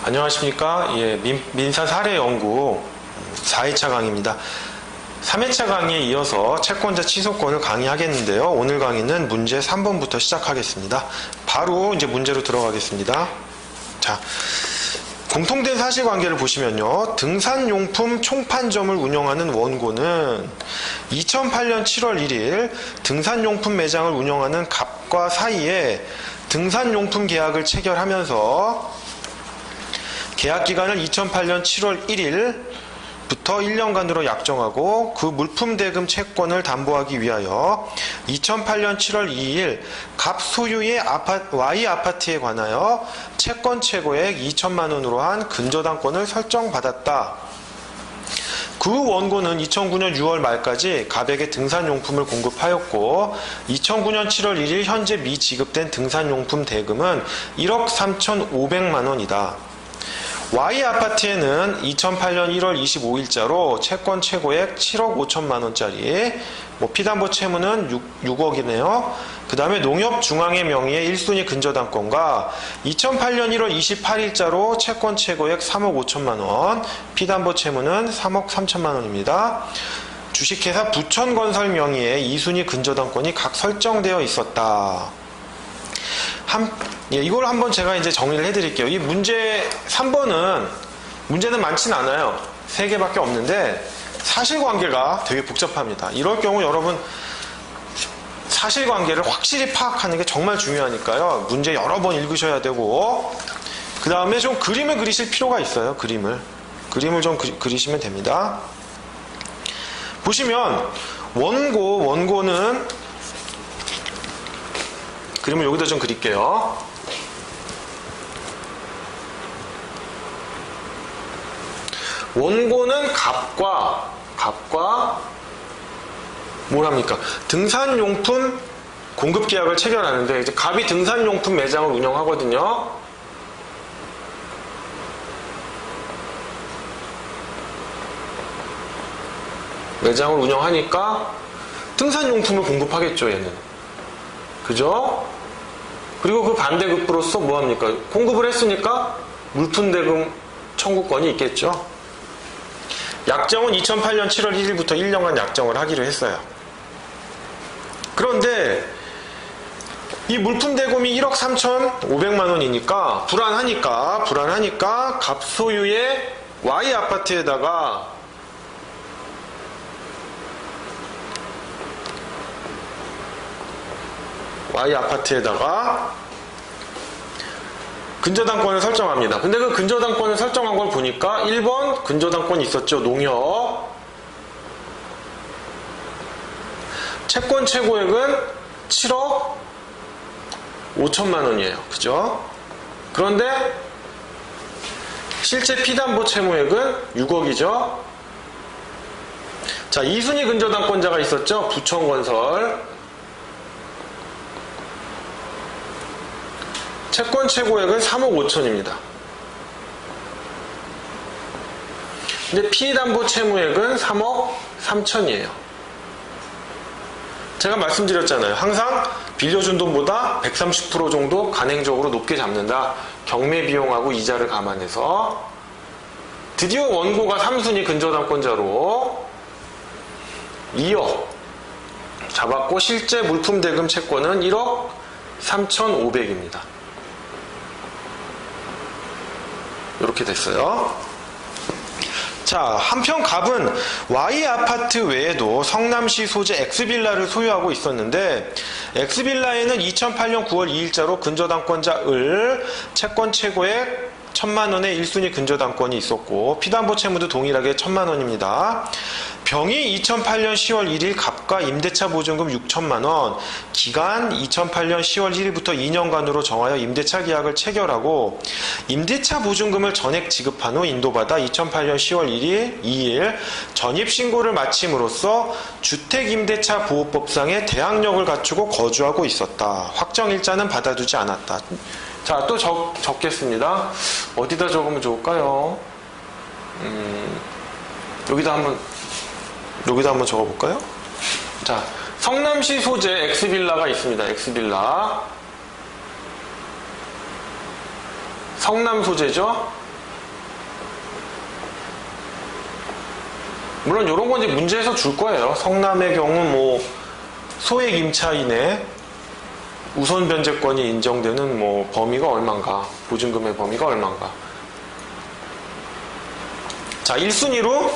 안녕하십니까. 예, 민사 사례 연구 4회차 강의입니다. 3회차 강의에 이어서 채권자 취소권을 강의하겠는데요. 오늘 강의는 문제 3번부터 시작하겠습니다. 바로 이제 문제로 들어가겠습니다. 자, 공통된 사실관계를 보시면요. 등산용품 총판점을 운영하는 원고는 2008년 7월 1일 등산용품 매장을 운영하는 갑과 사이에 등산용품 계약을 체결하면서 계약기간을 2008년 7월 1일부터 1년간으로 약정하고 그 물품대금 채권을 담보하기 위하여 2008년 7월 2일 갑 소유의 Y 아파트에 관하여 채권 최고액 2천만 원으로 한 근저당권을 설정받았다. 그 원고는 2009년 6월 말까지 갑에게 등산용품을 공급하였고 2009년 7월 1일 현재 미지급된 등산용품 대금은 1억 3,500만 원이다. Y 아파트에는 2008년 1월 25일자로 채권 최고액 7억 5천만 원짜리, 피담보 채무는 6억이네요. 그 다음에 농협중앙회 명의의 1순위 근저당권과 2008년 1월 28일자로 채권 최고액 3억 5천만 원, 피담보 채무는 3억 3천만 원입니다. 주식회사 부천건설 명의의 2순위 근저당권이 각 설정되어 있었다. 이걸 한번 제가 이제 정리를 해드릴게요. 이 문제 3번은 문제는 많진 않아요. 3개밖에 없는데 사실관계가 되게 복잡합니다. 이럴 경우 여러분 사실관계를 확실히 파악하는 게 정말 중요하니까요. 문제 여러 번 읽으셔야 되고 그 다음에 좀 그림을 그리실 필요가 있어요. 그림을 좀 그리시면 됩니다. 보시면 원고는 그림을 여기다 좀 그릴게요. 원고는 갑과 뭐랍니까? 등산용품 공급 계약을 체결하는데 이제 갑이 등산용품 매장을 운영하거든요. 매장을 운영하니까 등산용품을 공급하겠죠, 얘는. 그죠? 그리고 그 반대급부로서 뭐합니까? 공급을 했으니까 물품대금 청구권이 있겠죠. 약정은 2008년 7월 1일부터 1년간 약정을 하기로 했어요. 그런데 이 물품대금이 1억 3,500만 원이니까 불안하니까 갑 소유의 Y 아파트에다가 근저당권을 설정합니다. 근데 그 근저당권을 설정한 걸 보니까 1번 근저당권이 있었죠. 농협. 채권 최고액은 7억 5천만 원이에요. 그죠? 그런데 실제 피담보 채무액은 6억이죠. 자, 2순위 근저당권자가 있었죠. 부천건설. 채권 최고액은 3억 5천입니다. 근데 피담보 채무액은 3억 3천이에요. 제가 말씀드렸잖아요. 항상 빌려준 돈보다 130% 정도 간행적으로 높게 잡는다. 경매 비용하고 이자를 감안해서. 드디어 원고가 3순위 근저당권자로 2억 잡았고 실제 물품대금 채권은 1억 3,500입니다. 이렇게 됐어요. 자, 한편 갑은 Y 아파트 외에도 성남시 소재 엑스빌라를 소유하고 있었는데 엑스빌라에는 2008년 9월 2일자로 근저당권자 을 채권 최고액 1,000만 원의 1순위 근저당권이 있었고 피담보 채무도 동일하게 1,000만 원입니다. 병이 2008년 10월 1일 갑과 임대차 보증금 6천만 원, 기간 2008년 10월 1일부터 2년간으로 정하여 임대차 계약을 체결하고 임대차 보증금을 전액 지급한 후 인도받아 2008년 10월 2일 전입신고를 마침으로써 주택임대차 보호법상의 대항력을 갖추고 거주하고 있었다. 확정일자는 받아두지 않았다. 자, 또 적겠습니다. 어디다 적으면 좋을까요? 여기다 한번 적어볼까요? 자, 성남시 소재 엑스빌라가 있습니다. 엑스빌라. 성남 소재죠? 물론 이런 건 이제 문제에서 줄 거예요. 성남의 경우 뭐 소액 임차인의 우선 변제권이 인정되는 뭐 범위가 얼만가, 보증금의 범위가 얼만가. 자, 1순위로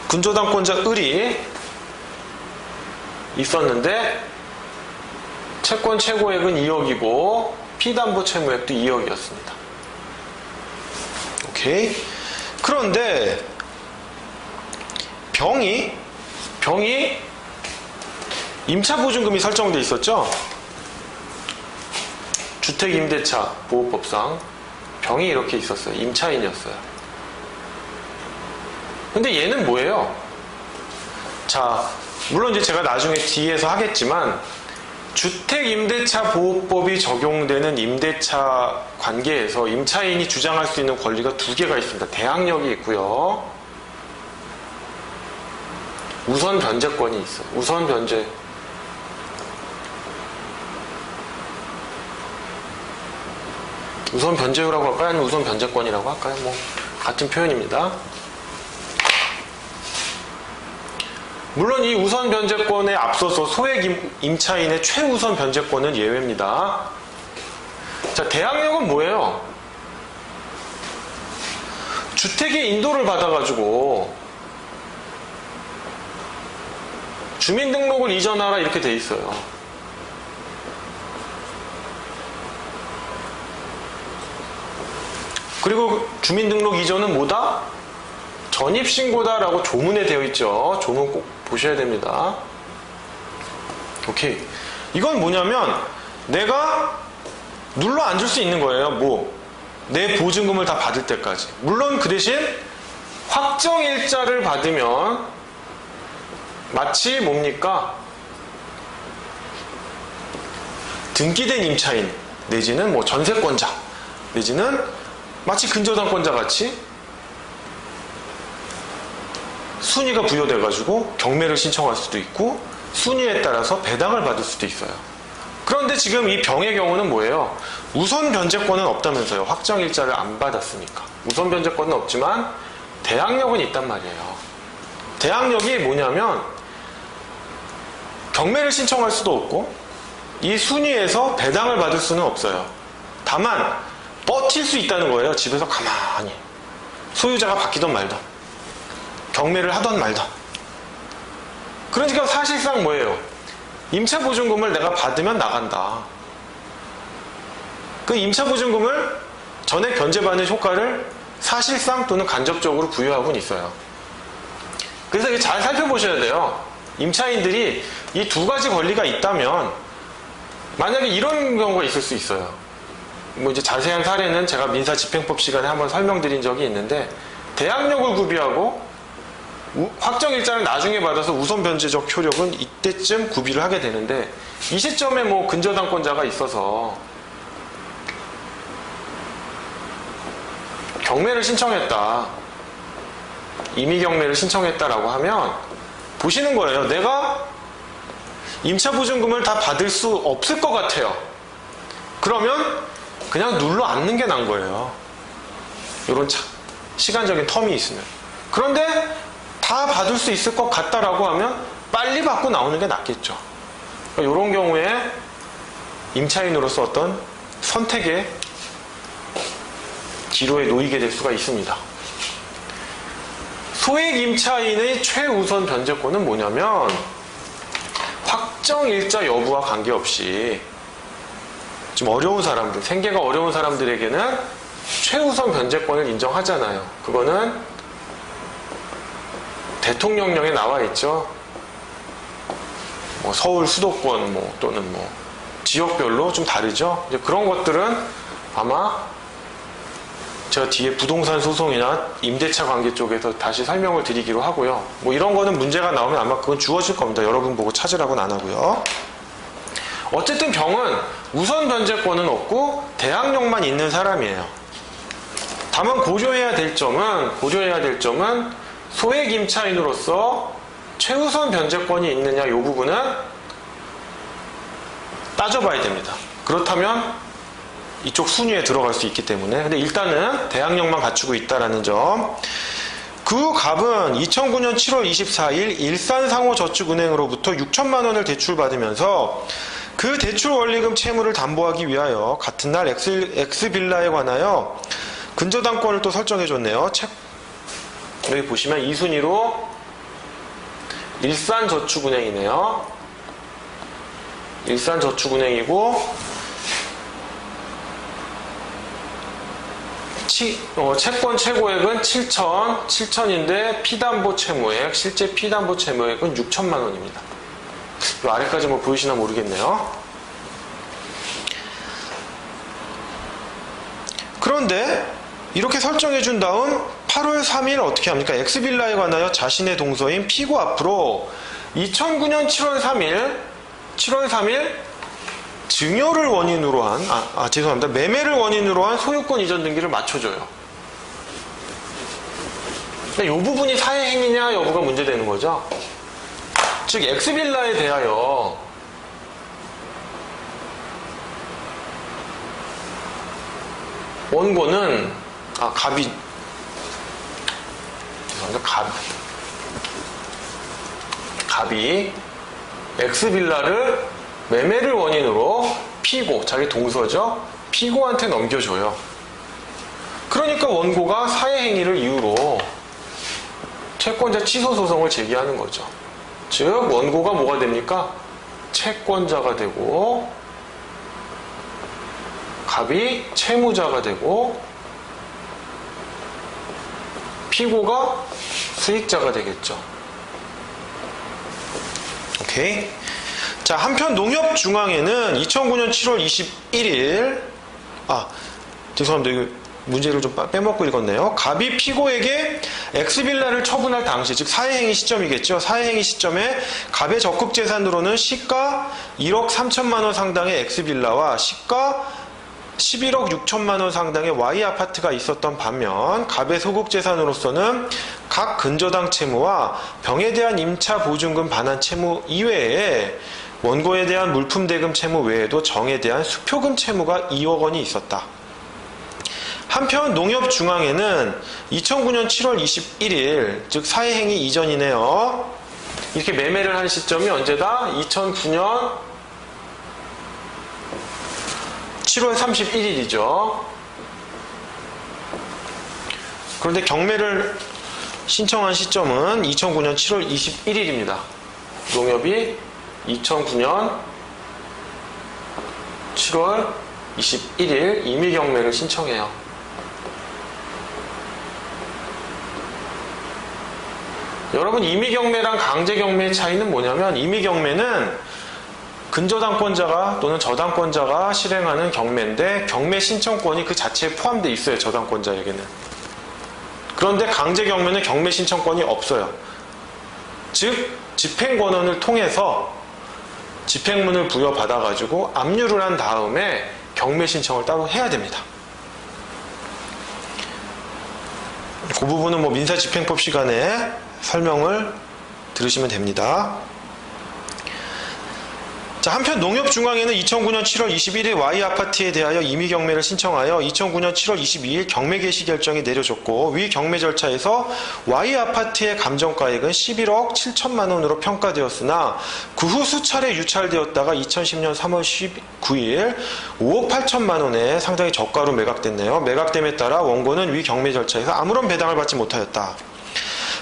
근저당권자 을이 있었는데 채권 최고액은 2억이고 피담보 채무액도 2억이었습니다. 오케이. 그런데 병이 임차보증금이 설정돼 있었죠. 주택임대차 보호법상 병이 이렇게 있었어요. 임차인이었어요. 근데 얘는 뭐예요? 자, 물론 이제 제가 나중에 뒤에서 하겠지만 주택임대차 보호법이 적용되는 임대차 관계에서 임차인이 주장할 수 있는 권리가 두 개가 있습니다. 대항력이 있고요. 우선 변제권이 있어요. 우선 변제. 우선 변제유라고 할까요? 아니면 우선 변제권이라고 할까요? 뭐 같은 표현입니다. 물론 이 우선 변제권에 앞서서 소액 임차인의 최우선 변제권은 예외입니다. 자, 대항력은 뭐예요? 주택의 인도를 받아가지고 주민등록을 이전하라 이렇게 돼 있어요. 그리고 주민등록 이전은 뭐다? 전입신고다라고 조문에 되어 있죠. 조문 꼭 보셔야 됩니다. 오케이. 이건 뭐냐면 내가 눌러 앉을 수 있는 거예요. 뭐 내 보증금을 다 받을 때까지. 물론 그 대신 확정일자를 받으면 마치 뭡니까? 등기된 임차인 내지는 뭐 전세권자 내지는 마치 근저당권자 같이 순위가 부여돼가지고 경매를 신청할 수도 있고 순위에 따라서 배당을 받을 수도 있어요. 그런데 지금 이 병의 경우는 뭐예요? 우선 변제권은 없다면서요. 확정일자를 안 받았으니까. 우선 변제권은 없지만 대항력은 있단 말이에요. 대항력이 뭐냐면 경매를 신청할 수도 없고 이 순위에서 배당을 받을 수는 없어요. 다만 버틸 수 있다는 거예요. 집에서 가만히 소유자가 바뀌던 말던 경매를 하던 말던. 그러니까 사실상 뭐예요? 임차보증금을 내가 받으면 나간다. 그 임차보증금을 전액 변제받는 효과를 사실상 또는 간접적으로 부여하고는 있어요. 그래서 이게 잘 살펴보셔야 돼요. 임차인들이 이 두 가지 권리가 있다면 만약에 이런 경우가 있을 수 있어요. 뭐 이제 자세한 사례는 제가 민사집행법 시간에 한번 설명드린 적이 있는데 대항력을 구비하고 확정일자를 나중에 받아서 우선 변제적 효력은 이때쯤 구비를 하게 되는데 이 시점에 뭐 근저당권자가 있어서 경매를 신청했다. 임의 경매를 신청했다라고 하면 보시는 거예요. 내가 임차보증금을 다 받을 수 없을 것 같아요. 그러면 그냥 눌러 앉는 게 나은 거예요. 이런 시간적인 텀이 있으면. 그런데 다 받을 수 있을 것 같다라고 하면 빨리 받고 나오는 게 낫겠죠. 그러니까 이런 경우에 임차인으로서 어떤 선택의 기로에 놓이게 될 수가 있습니다. 소액 임차인의 최우선 변제권은 뭐냐면 확정일자 여부와 관계없이 좀 어려운 사람들, 생계가 어려운 사람들에게는 최우선 변제권을 인정하잖아요. 그거는 대통령령에 나와 있죠. 뭐 서울 수도권 또는 지역별로 좀 다르죠. 이제 그런 것들은 아마 제가 뒤에 부동산 소송이나 임대차 관계 쪽에서 다시 설명을 드리기로 하고요. 뭐 이런 거는 문제가 나오면 아마 그건 주어질 겁니다. 여러분 보고 찾으라고는 안 하고요. 어쨌든 병은 우선 변제권은 없고 대항력만 있는 사람이에요. 다만 고려해야 될 점은 소액 임차인으로서 최우선 변제권이 있느냐 이 부분은 따져봐야 됩니다. 그렇다면 이쪽 순위에 들어갈 수 있기 때문에 근데 일단은 대항력만 갖추고 있다라는 점. 그 갑은 2009년 7월 24일 일산상호저축은행으로부터 6천만 원을 대출받으면서 그 대출 원리금 채무를 담보하기 위하여 같은 날 X빌라에 관하여 근저당권을 또 설정해줬네요. 여기 보시면 이 순위로 일산저축은행이네요. 일산저축은행이고 채권 최고액은 7천인데 피담보 채무액, 실제 피담보 채무액은 6천만 원입니다. 이 아래까지 뭐 보이시나 모르겠네요. 그런데 이렇게 설정해 준 다음 8월 3일 어떻게 합니까? X빌라에 관하여 자신의 동서인 피고 앞으로 2009년 7월 3일 증여를 원인으로 한, 죄송합니다. 매매를 원인으로 한 소유권 이전 등기를 맞춰줘요. 근데 이 부분이 사회행위냐 여부가 문제되는 거죠. 즉, X빌라에 대하여 원고는, 갑이 X빌라를 매매를 원인으로 피고, 자기 동서죠? 피고한테 넘겨줘요. 그러니까 원고가 사회행위를 이유로 채권자 취소 소송을 제기하는 거죠. 즉, 원고가 뭐가 됩니까? 채권자가 되고, 갑이 채무자가 되고, 피고가 수익자가 되겠죠. 오케이. 자, 한편 농협중앙회는 2009년 7월 21일, 죄송합니다. 이거 문제를 좀 빼먹고 읽었네요. 갑이 피고에게 X빌라를 처분할 당시, 즉 사회행위 시점이겠죠. 사회행위 시점에 갑의 적극재산으로는 시가 1억 3천만 원 상당의 X빌라와 시가 11억 6천만 원 상당의 Y아파트가 있었던 반면 갑의 소극재산으로서는 각 근저당 채무와 병에 대한 임차 보증금 반환 채무 이외에 원고에 대한 물품 대금 채무 외에도 정에 대한 수표금 채무가 2억 원이 있었다. 한편 농협중앙회는 2009년 7월 21일, 즉 사회행위 이전이네요. 이렇게 매매를 한 시점이 언제다? 2009년 7월 31일이죠. 그런데 경매를 신청한 시점은 2009년 7월 21일입니다. 농협이 2009년 7월 21일 임의경매를 신청해요. 여러분, 임의경매랑 강제경매의 차이는 뭐냐면, 임의경매는 근저당권자가 또는 저당권자가 실행하는 경매인데 경매 신청권이 그 자체에 포함되어 있어요. 저당권자에게는. 그런데 강제경매는 경매 신청권이 없어요. 즉 집행권원을 통해서 집행문을 부여받아가지고 압류를 한 다음에 경매 신청을 따로 해야 됩니다. 그 부분은 뭐 민사집행법 시간에 설명을 들으시면 됩니다. 자, 한편 농협중앙회는 2009년 7월 21일 Y아파트에 대하여 임의경매를 신청하여 2009년 7월 22일 경매 개시 결정이 내려졌고, 위 경매 절차에서 Y아파트의 감정가액은 11억 7천만 원으로 평가되었으나 그 후 수차례 유찰되었다가 2010년 3월 19일 5억 8천만 원에 상당히 저가로 매각됐네요. 매각됨에 따라 원고는 위 경매 절차에서 아무런 배당을 받지 못하였다.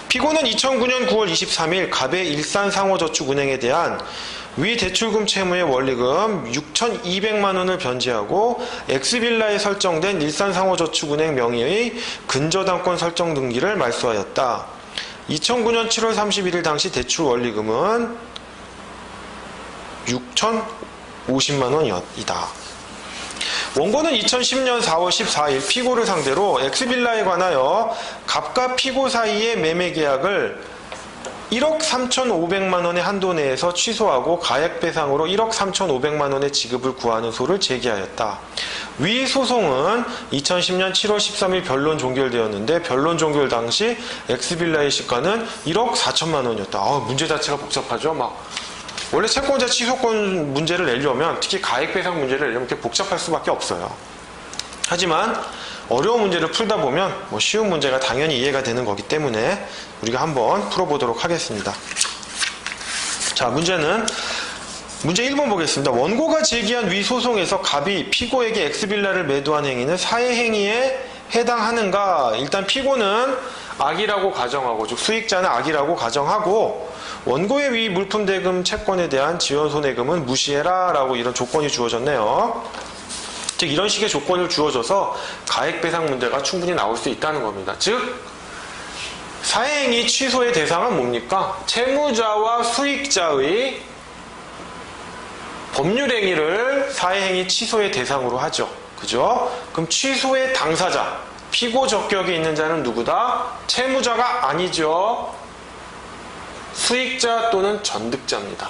피고는 2009년 9월 23일 갑의 일산상호저축은행에 대한 위 대출금 채무의 원리금 6,200만 원을 변제하고 X빌라에 설정된 일산상호저축은행 명의의 근저당권 설정 등기를 말소하였다. 2009년 7월 31일 당시 대출 원리금은 6,050만 원이다. 원고는 2010년 4월 14일 피고를 상대로 X빌라에 관하여 갑과 피고 사이의 매매 계약을 1억 3,500만 원의 한도 내에서 취소하고 가액배상으로 1억 3,500만 원의 지급을 구하는 소를 제기하였다. 위 소송은 2010년 7월 13일 변론 종결되었는데 변론 종결 당시 X빌라의 시가는 1억 4천만 원이었다. 문제 자체가 복잡하죠. 원래 채권자 취소권 문제를 내려면, 특히 가액배상 문제를 내려면 이렇게 복잡할 수밖에 없어요. 하지만 어려운 문제를 풀다 보면 쉬운 문제가 당연히 이해가 되는 거기 때문에 우리가 한번 풀어보도록 하겠습니다. 자, 문제 1번 보겠습니다. 원고가 제기한 위 소송에서 갑이 피고에게 X빌라를 매도한 행위는 사해행위에 해당하는가? 일단 피고는 악이라고 가정하고, 즉 수익자는 악이라고 가정하고, 원고의 위 물품 대금 채권에 대한 지원 손해금은 무시해라 라고 이런 조건이 주어졌네요. 즉 이런 식의 조건을 주어져서 가액배상 문제가 충분히 나올 수 있다는 겁니다. 즉 사해행위 취소의 대상은 뭡니까? 채무자와 수익자의 법률행위를 사해행위 취소의 대상으로 하죠. 그죠? 그럼 취소의 당사자, 피고 적격에 있는 자는 누구다? 채무자가 아니죠. 수익자 또는 전득자입니다.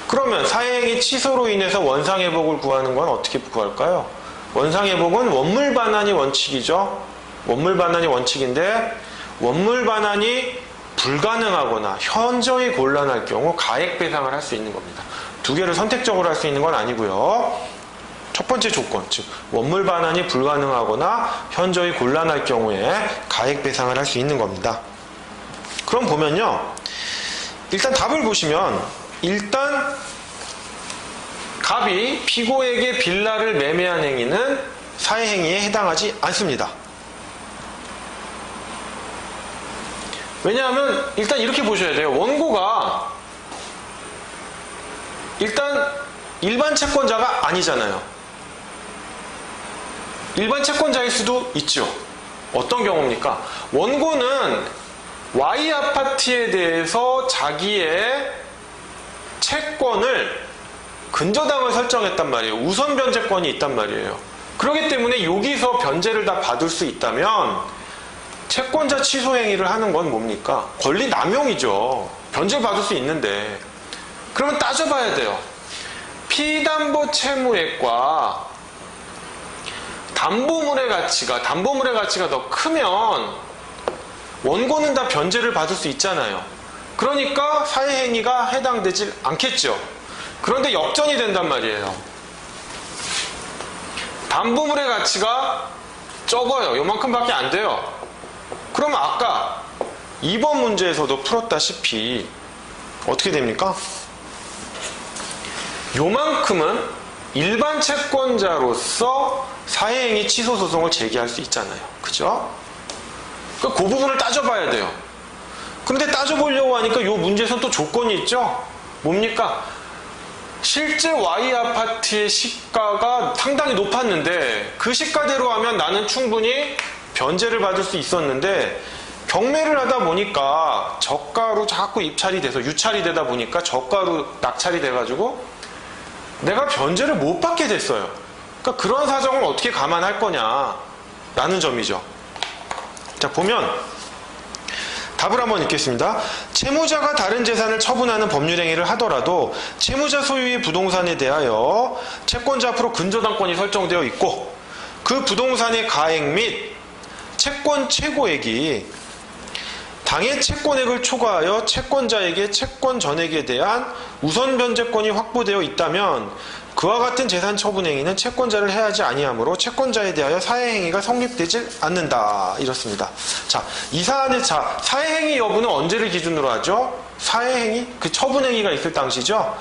그러면 사해행위 취소로 인해서 원상회복을 구하는 건 어떻게 구할까요? 원상회복은 원물반환이 원칙이죠. 원물반환이 원칙인데 원물반환이 불가능하거나 현저히 곤란할 경우 가액배상을 할 수 있는 겁니다. 두 개를 선택적으로 할 수 있는 건 아니고요. 첫 번째 조건, 즉 원물반환이 불가능하거나 현저히 곤란할 경우에 가액배상을 할 수 있는 겁니다. 그럼 보면요, 일단 답을 보시면 일단 갑이 피고에게 빌라를 매매한 행위는 사해행위에 해당하지 않습니다. 왜냐하면 일단 이렇게 보셔야 돼요. 원고가 일단 일반 채권자가 아니잖아요. 일반 채권자일 수도 있죠. 어떤 경우입니까? 원고는 Y아파트에 대해서 자기의 채권을 근저당을 설정했단 말이에요. 우선 변제권이 있단 말이에요. 그렇기 때문에 여기서 변제를 다 받을 수 있다면 채권자 취소 행위를 하는 건 뭡니까? 권리 남용이죠. 변제를 받을 수 있는데. 그러면 따져봐야 돼요. 피담보 채무액과 담보물의 가치가 더 크면 원고는 다 변제를 받을 수 있잖아요. 그러니까 사해행위가 해당되질 않겠죠. 그런데 역전이 된단 말이에요. 담보물의 가치가 적어요. 요만큼밖에 안 돼요. 그러면 아까 2번 문제에서도 풀었다시피 어떻게 됩니까? 요만큼은 일반 채권자로서 사해행위 취소 소송을 제기할 수 있잖아요. 그죠? 그 부분을 따져봐야 돼요. 그런데 따져보려고 하니까 이 문제에서는 또 조건이 있죠? 뭡니까? 실제 Y아파트의 시가가 상당히 높았는데 그 시가대로 하면 나는 충분히 변제를 받을 수 있었는데 경매를 하다 보니까 저가로 자꾸 입찰이 돼서 유찰이 되다 보니까 저가로 낙찰이 돼가지고 내가 변제를 못 받게 됐어요. 그러니까 그런 사정을 어떻게 감안할 거냐라는 점이죠. 자, 보면 답을 한번 읽겠습니다. 채무자가 다른 재산을 처분하는 법률행위를 하더라도 채무자 소유의 부동산에 대하여 채권자 앞으로 근저당권이 설정되어 있고 그 부동산의 가액 및 채권 최고액이 당해 채권액을 초과하여 채권자에게 채권 전액에 대한 우선 변제권이 확보되어 있다면 그와 같은 재산 처분 행위는 채권자를 해하지 아니하므로 채권자에 대하여 사해행위가 성립되질 않는다. 이렇습니다. 자, 이 사안의 사해행위 여부는 언제를 기준으로 하죠? 사해행위? 그 처분행위가 있을 당시죠?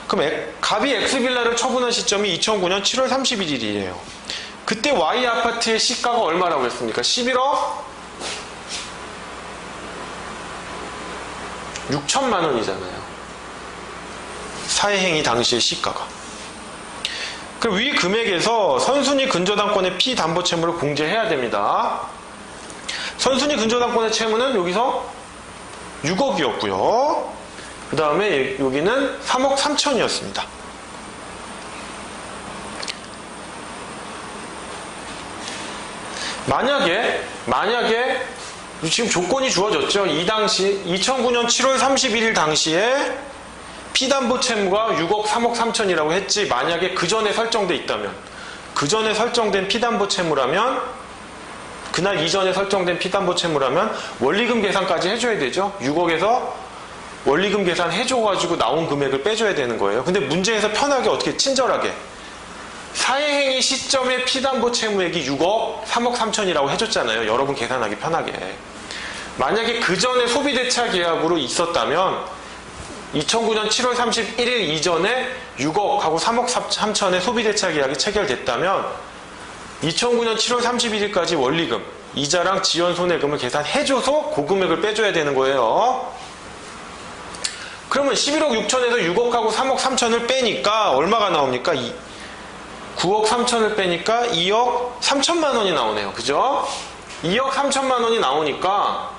그럼 갑이 X빌라를 처분한 시점이 2009년 7월 31일이에요. 그때 Y아파트의 시가가 얼마라고 했습니까? 11억 6천만 원이잖아요. 사해행위 당시의 시가가. 그럼 위 금액에서 선순위 근저당권의 피담보채무를 공제해야 됩니다. 선순위 근저당권의 채무는 여기서 6억이었고요. 그 다음에 여기는 3억 3천이었습니다. 만약에 지금 조건이 주어졌죠. 이 당시 2009년 7월 31일 당시에 피담보 채무가 6억 3억 3천이라고 했지, 만약에 그 전에 설정돼 있다면, 그 전에 설정된 피담보 채무라면, 그날 이전에 설정된 피담보 채무라면 원리금 계산까지 해줘야 되죠. 6억에서 원리금 계산 해줘가지고 나온 금액을 빼줘야 되는 거예요. 근데 문제에서 편하게 어떻게 친절하게 사회행위 시점의 피담보 채무액이 6억 3억 3천이라고 해줬잖아요. 여러분 계산하기 편하게. 만약에 그 전에 소비대차 계약으로 있었다면 2009년 7월 31일 이전에 6억하고 3억 3천의 소비대차 계약이 체결됐다면 2009년 7월 31일까지 원리금, 이자랑 지연 손해금을 계산해줘서 그 금액을 빼줘야 되는 거예요. 그러면 11억 6천에서 6억하고 3억 3천을 빼니까 얼마가 나옵니까? 9억 3천을 빼니까 2억 3천만 원이 나오네요. 그죠? 2억 3천만 원이 나오니까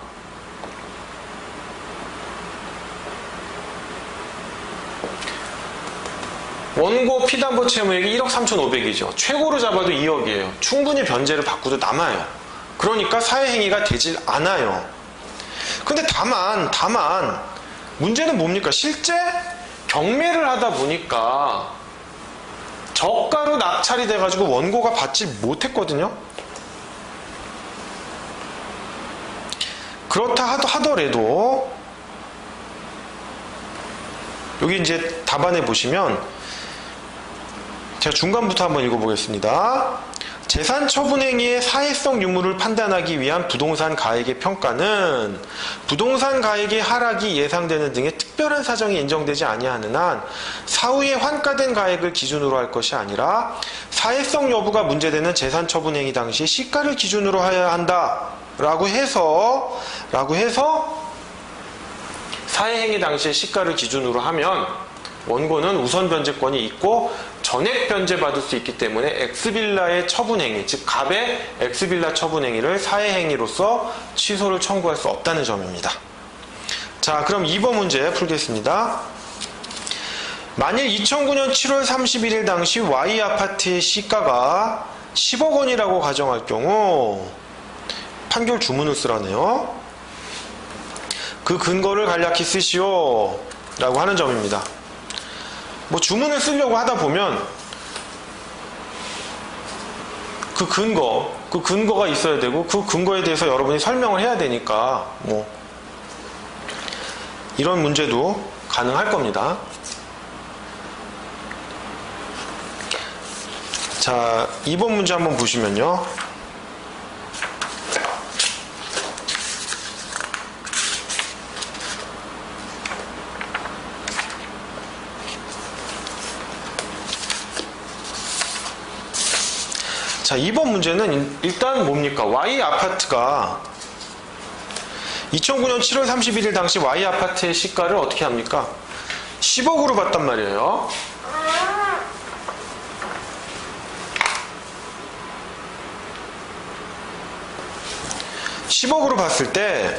원고 피담보 채무액이 1억 3,500이죠. 최고로 잡아도 2억이에요. 충분히 변제를 받고도 남아요. 그러니까 사회행위가 되질 않아요. 근데 다만 문제는 뭡니까? 실제 경매를 하다 보니까 저가로 낙찰이 돼가지고 원고가 받지 못했거든요. 그렇다 하더라도 여기 이제 답안에 보시면 제가 중간부터 한번 읽어보겠습니다. 재산 처분행위의 사회성 유무를 판단하기 위한 부동산 가액의 평가는 부동산 가액의 하락이 예상되는 등의 특별한 사정이 인정되지 아니하는 한 사후에 환가된 가액을 기준으로 할 것이 아니라 사회성 여부가 문제되는 재산 처분행위 당시 시가를 기준으로 해야 한다 라고 해서 사회행위 당시의 시가를 기준으로 하면 원고는 우선 변제권이 있고 전액 변제받을 수 있기 때문에 엑스빌라의 처분행위, 즉 갑의 엑스빌라 처분행위를 사회행위로서 취소를 청구할 수 없다는 점입니다. 자, 그럼 2번 문제 풀겠습니다. 만일 2009년 7월 31일 당시 Y아파트의 시가가 10억 원이라고 가정할 경우 판결 주문을 쓰라네요. 그 근거를 간략히 쓰시오 라고 하는 점입니다. 뭐 주문을 쓰려고 하다 보면 그 근거가 있어야 되고 그 근거에 대해서 여러분이 설명을 해야 되니까 뭐 이런 문제도 가능할 겁니다. 자, 2번 문제 한번 보시면요. 자, 2번 문제는 일단 뭡니까? Y아파트가 2009년 7월 31일 당시 Y아파트의 시가를 어떻게 합니까? 10억으로 봤단 말이에요. (10억으로) 봤을 때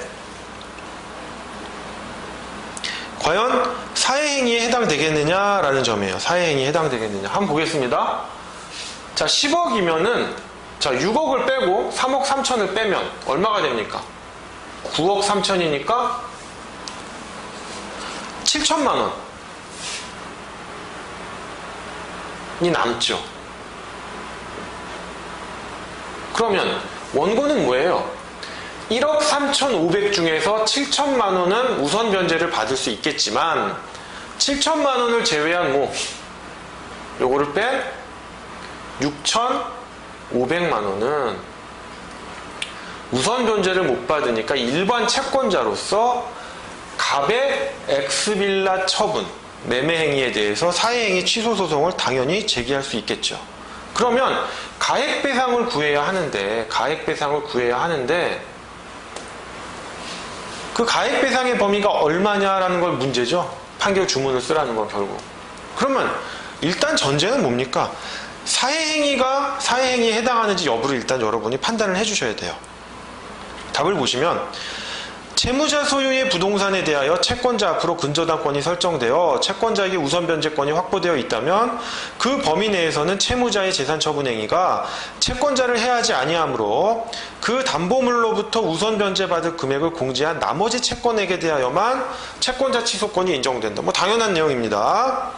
과연 사회행위에 해당되겠느냐라는 점이에요. 사회행위에 해당되겠느냐. 한번 보겠습니다. 자, 10억이면은, 자, 6억을 빼고 3억 3천을 빼면 얼마가 됩니까? 9억 3천이니까 7천만 원이 남죠. 그러면 원고는 뭐예요? 1억 3,500 중에서 7천만 원은 우선 변제를 받을 수 있겠지만 7천만 원을 제외한 요거를 뺀 6,500만 원은 우선 변제를 못 받으니까 일반 채권자로서 갑의 엑스빌라 처분, 매매 행위에 대해서 사회행위 취소 소송을 당연히 제기할 수 있겠죠. 그러면 가액배상을 구해야 하는데 그 가액배상의 범위가 얼마냐라는 걸 문제죠. 판결 주문을 쓰라는 건 결국. 그러면 일단 전제는 뭡니까? 사회행위에 해당하는지 여부를 일단 여러분이 판단을 해주셔야 돼요. 답을 보시면 채무자 소유의 부동산에 대하여 채권자 앞으로 근저당권이 설정되어 채권자에게 우선 변제권이 확보되어 있다면 그 범위 내에서는 채무자의 재산 처분 행위가 채권자를 해하지 아니하므로 그 담보물로부터 우선 변제받을 금액을 공제한 나머지 채권액에 대하여만 채권자 취소권이 인정된다. 뭐 당연한 내용입니다.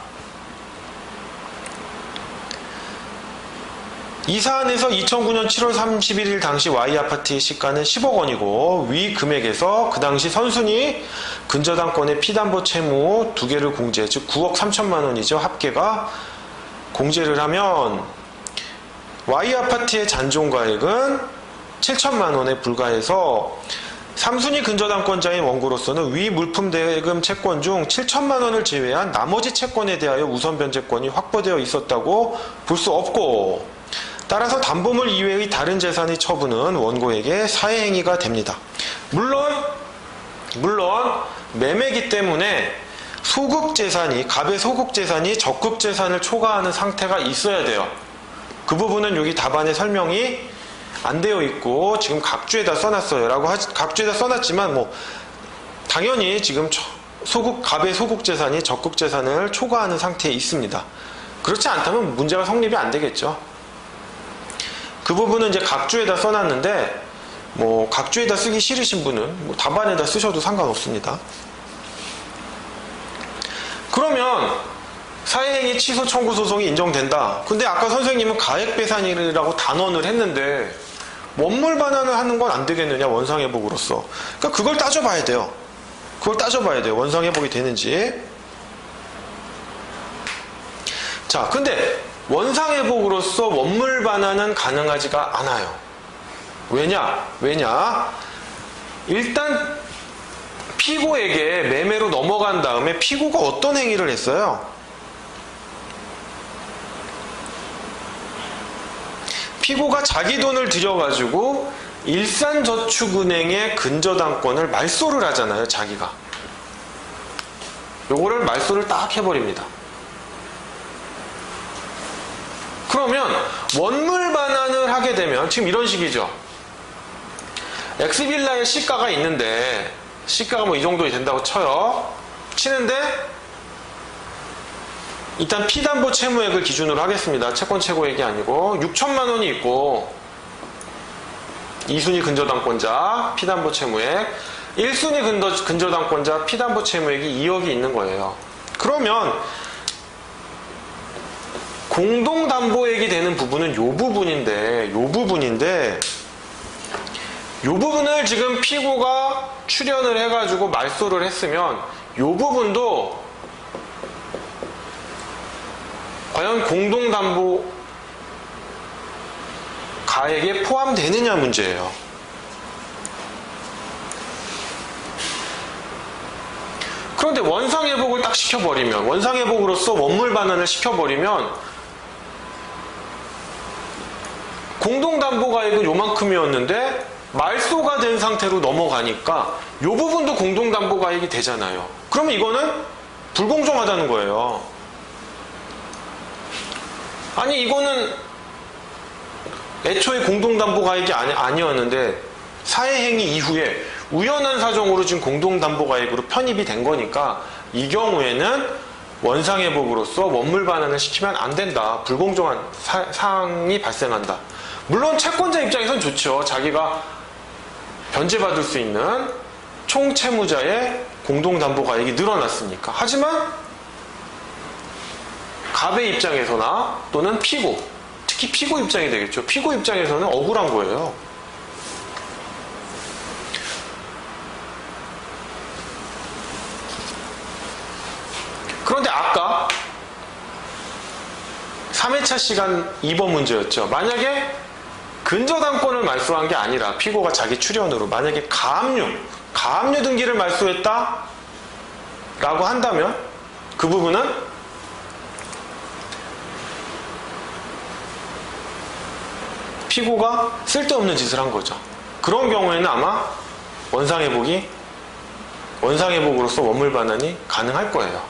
이 사안에서 2009년 7월 31일 당시 Y아파트의 시가는 10억 원이고 위 금액에서 그 당시 선순위 근저당권의 피담보 채무 두 개를 공제, 즉 9억 3천만 원이죠. 합계가 공제를 하면 Y아파트의 잔존가액은 7천만 원에 불과해서 3순위 근저당권자인 원고로서는 위 물품대금 채권 중 7천만 원을 제외한 나머지 채권에 대하여 우선 변제권이 확보되어 있었다고 볼 수 없고, 따라서 담보물 이외의 다른 재산의 처분은 원고에게 사회행위가 됩니다. 물론 매매기 때문에 갑의 소극재산이 적극재산을 초과하는 상태가 있어야 돼요. 그 부분은 여기 답안에 설명이 안 되어 있고 지금 각주에다 써놨어요. 각주에다 써놨지만 당연히 지금 갑의 소극재산이 적극재산을 초과하는 상태에 있습니다. 그렇지 않다면 문제가 성립이 안 되겠죠. 그 부분은 이제 각주에다 써놨는데 각주에다 쓰기 싫으신 분은 답안에다 쓰셔도 상관없습니다. 그러면 사회행위 취소 청구 소송이 인정된다. 근데 아까 선생님은 가액배상이라고 단언을 했는데 원물 반환을 하는 건 안 되겠느냐, 원상회복으로서. 그러니까 그걸 따져봐야 돼요. 원상회복이 되는지. 자, 근데 원상회복으로서 원물 반환은 가능하지가 않아요. 왜냐? 일단 피고에게 매매로 넘어간 다음에 피고가 어떤 행위를 했어요? 피고가 자기 돈을 들여가지고 일산저축은행의 근저당권을 말소를 하잖아요, 자기가. 요거를 말소를 딱 해버립니다. 그러면 원물 반환을 하게 되면 지금 이런 식이죠. 엑스빌라의 시가가 있는데 시가가 이 정도 된다고 치는데 일단 피담보 채무액을 기준으로 하겠습니다. 채권 최고액이 아니고 6천만 원이 있고 2순위 근저당권자 피담보 채무액, 1순위 근저당권자 피담보 채무액이 2억이 있는 거예요. 그러면 공동담보액이 되는 부분은 요 부분인데 요 부분을 지금 피고가 출연을 해가지고 말소를 했으면 요 부분도 과연 공동담보 가액에 포함되느냐 문제예요. 그런데 원상회복을 딱 시켜버리면, 원상회복으로서 원물 반환을 시켜버리면 공동담보가액은 요만큼이었는데 말소가 된 상태로 넘어가니까 요 부분도 공동담보가액이 되잖아요. 그러면 이거는 불공정하다는 거예요. 아니 이거는 애초에 공동담보가액이 아니었는데 사회행위 이후에 우연한 사정으로 지금 공동담보가액으로 편입이 된 거니까 이 경우에는 원상회복으로서 원물 반환을 시키면 안 된다. 불공정한 사항이 발생한다. 물론 채권자 입장에선 좋죠. 자기가 변제받을 수 있는 총채무자의 공동담보가액이 늘어났으니까. 하지만 갑의 입장에서나 또는 피고, 특히 피고 입장이 되겠죠. 피고 입장에서는 억울한 거예요. 그런데 아까 3회차 시간 2번 문제였죠. 만약에 근저당권을 말소한 게 아니라 피고가 자기 출연으로 만약에 가압류 등기를 말소했다 라고 한다면 그 부분은 피고가 쓸데없는 짓을 한 거죠. 그런 경우에는 아마 원상회복으로서 원물 반환이 가능할 거예요.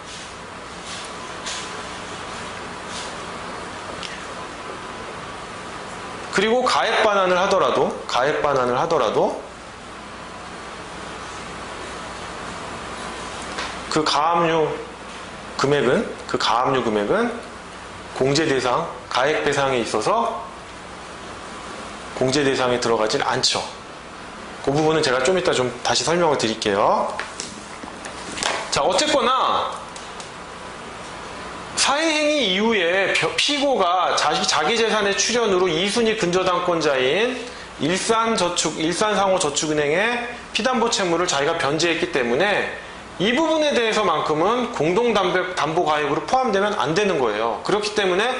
그리고 가액 반환을 하더라도 그 가압류 금액은 공제 대상, 가액 배상에 있어서 공제 대상에 들어가질 않죠. 그 부분은 제가 좀 이따 좀 다시 설명을 드릴게요. 자, 어쨌거나 사회행위 이후에 피고가 자기 재산의 출연으로 2순위 근저당권자인 일산상호저축은행의 피담보 채무를 자기가 변제했기 때문에 이 부분에 대해서만큼은 공동담보가액으로 포함되면 안 되는 거예요. 그렇기 때문에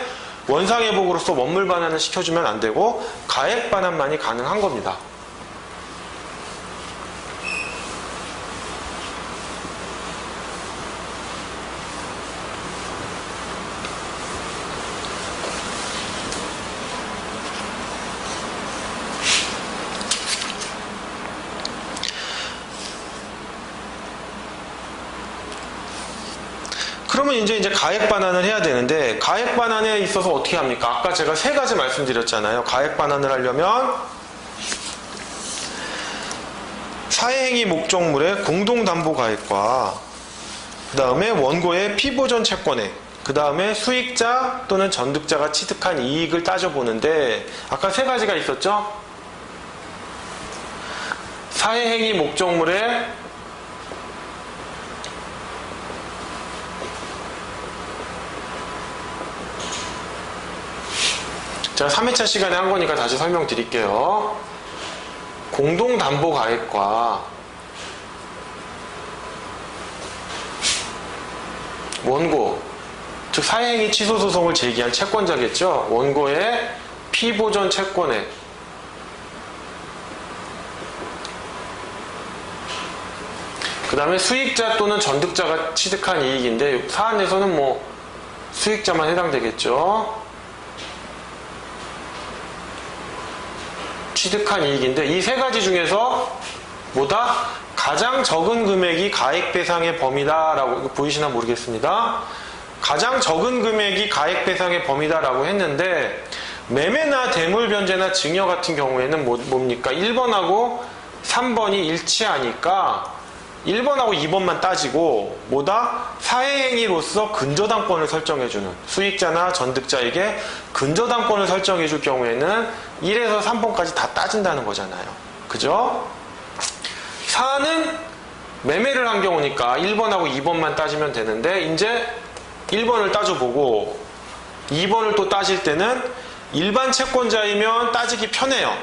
원상회복으로서 원물 반환을 시켜주면 안 되고 가액 반환만이 가능한 겁니다. 그러면 이제 가액 반환을 해야 되는데, 가액 반환에 있어서 어떻게 합니까? 아까 제가 세 가지 말씀드렸잖아요. 가액 반환을 하려면 사회행위 목적물의 공동담보가액과 그 다음에 원고의 피보전 채권액, 그 다음에 수익자 또는 전득자가 취득한 이익을 따져보는데, 아까 세 가지가 있었죠? 사회행위 목적물의 제가 3회차 시간에 한 거니까 다시 설명드릴게요. 공동담보가액과 원고, 즉 사회행위 취소소송을 제기한 채권자겠죠. 원고의 피보전 채권액, 그 다음에 수익자 또는 전득자가 취득한 이익인데, 사안에서는 뭐 수익자만 해당되겠죠. 취득한 이익인데, 이 세 가지 중에서 뭐다? 가장 적은 금액이 가액배상의 범위다라고, 보이시나 모르겠습니다. 가장 적은 금액이 가액배상의 범위다라고 했는데, 매매나 대물변제나 증여 같은 경우에는 뭡니까? 1번하고 3번이 일치하니까 1번하고 2번만 따지고 뭐다? 사회행위로서 근저당권을 설정해주는, 수익자나 전득자에게 근저당권을 설정해줄 경우에는 1에서 3번까지 다 따진다는 거잖아요. 그죠? 사안은 매매를 한 경우니까 1번하고 2번만 따지면 되는데, 이제 1번을 따져보고 2번을 또 따질 때는 일반 채권자이면 따지기 편해요.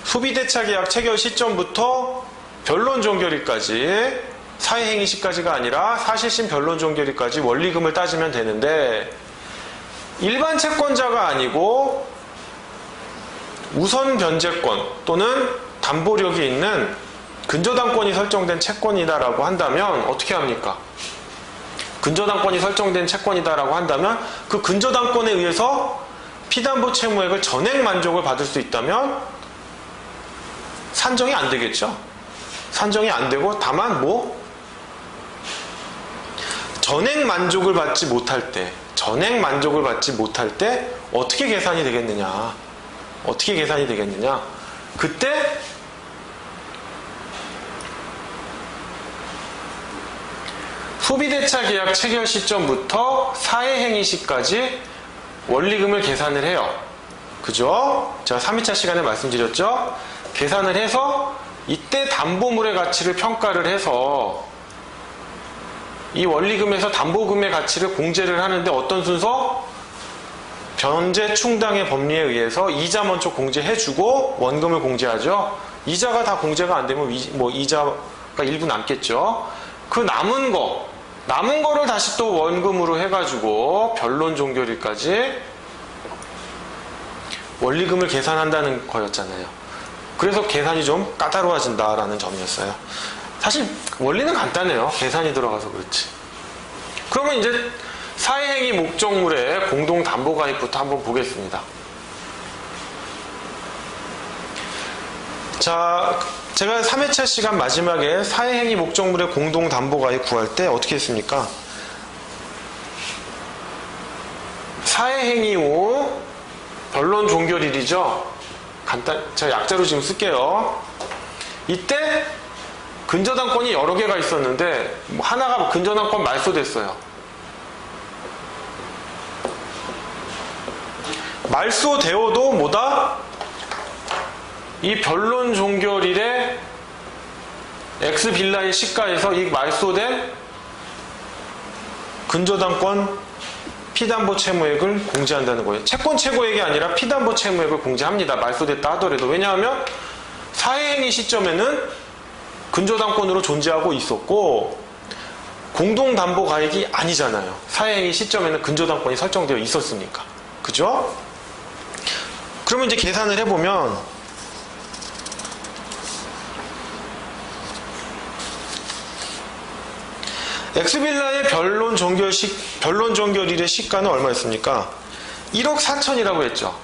소비대차계약 체결 시점부터 변론 종결일까지, 사회행위 시까지가 아니라 사실심 변론 종결일까지 원리금을 따지면 되는데, 일반 채권자가 아니고 우선 변제권 또는 담보력이 있는 근저당권이 설정된 채권이다라고 한다면 어떻게 합니까? 근저당권이 설정된 채권이다라고 한다면 그 근저당권에 의해서 피담보 채무액을 전액 만족을 받을 수 있다면 산정이 안 되겠죠? 산정이 안 되고, 다만 전액 만족을 받지 못할 때 어떻게 계산이 되겠느냐? 그때 소비대차 계약 체결 시점부터 사회행위 시까지 원리금을 계산을 해요. 그죠? 제가 3회차 시간에 말씀드렸죠? 계산을 해서 이때 담보물의 가치를 평가를 해서 이 원리금에서 담보금의 가치를 공제를 하는데, 어떤 순서? 변제 충당의 법리에 의해서 이자 먼저 공제해주고 원금을 공제하죠. 이자가 다 공제가 안 되면 이자가 일부 남겠죠. 그 남은 거를 다시 또 원금으로 해가지고 변론 종결일까지 원리금을 계산한다는 거였잖아요. 그래서 계산이 좀 까다로워진다라는 점이었어요. 사실 원리는 간단해요. 계산이 들어가서 그렇지. 그러면 이제 사회행위 목적물의 공동담보가액부터 한번 보겠습니다. 자, 제가 3회차 시간 마지막에 사회행위 목적물의 공동담보가액 구할 때 어떻게 했습니까? 사회행위 후 변론 종결일이죠. 제가 약자로 지금 쓸게요. 이때 근저당권이 여러 개가 있었는데 하나가 근저당권 말소됐어요. 말소되어도 뭐다? 이 변론 종결일에 X빌라의 시가에서 이 말소된 근저당권 피담보 채무액을 공제한다는 거예요. 채권 최고액이 아니라 피담보 채무액을 공제합니다. 말소됐다 하더라도. 왜냐하면 사회행위 시점에는 근저당권으로 존재하고 있었고 공동담보가액이 아니잖아요. 사회행위 시점에는 근저당권이 설정되어 있었으니까. 그죠? 그러면 이제 계산을 해보면 엑스빌라의 변론 종결일의 시가는 얼마였습니까? 1억 4천이라고 했죠.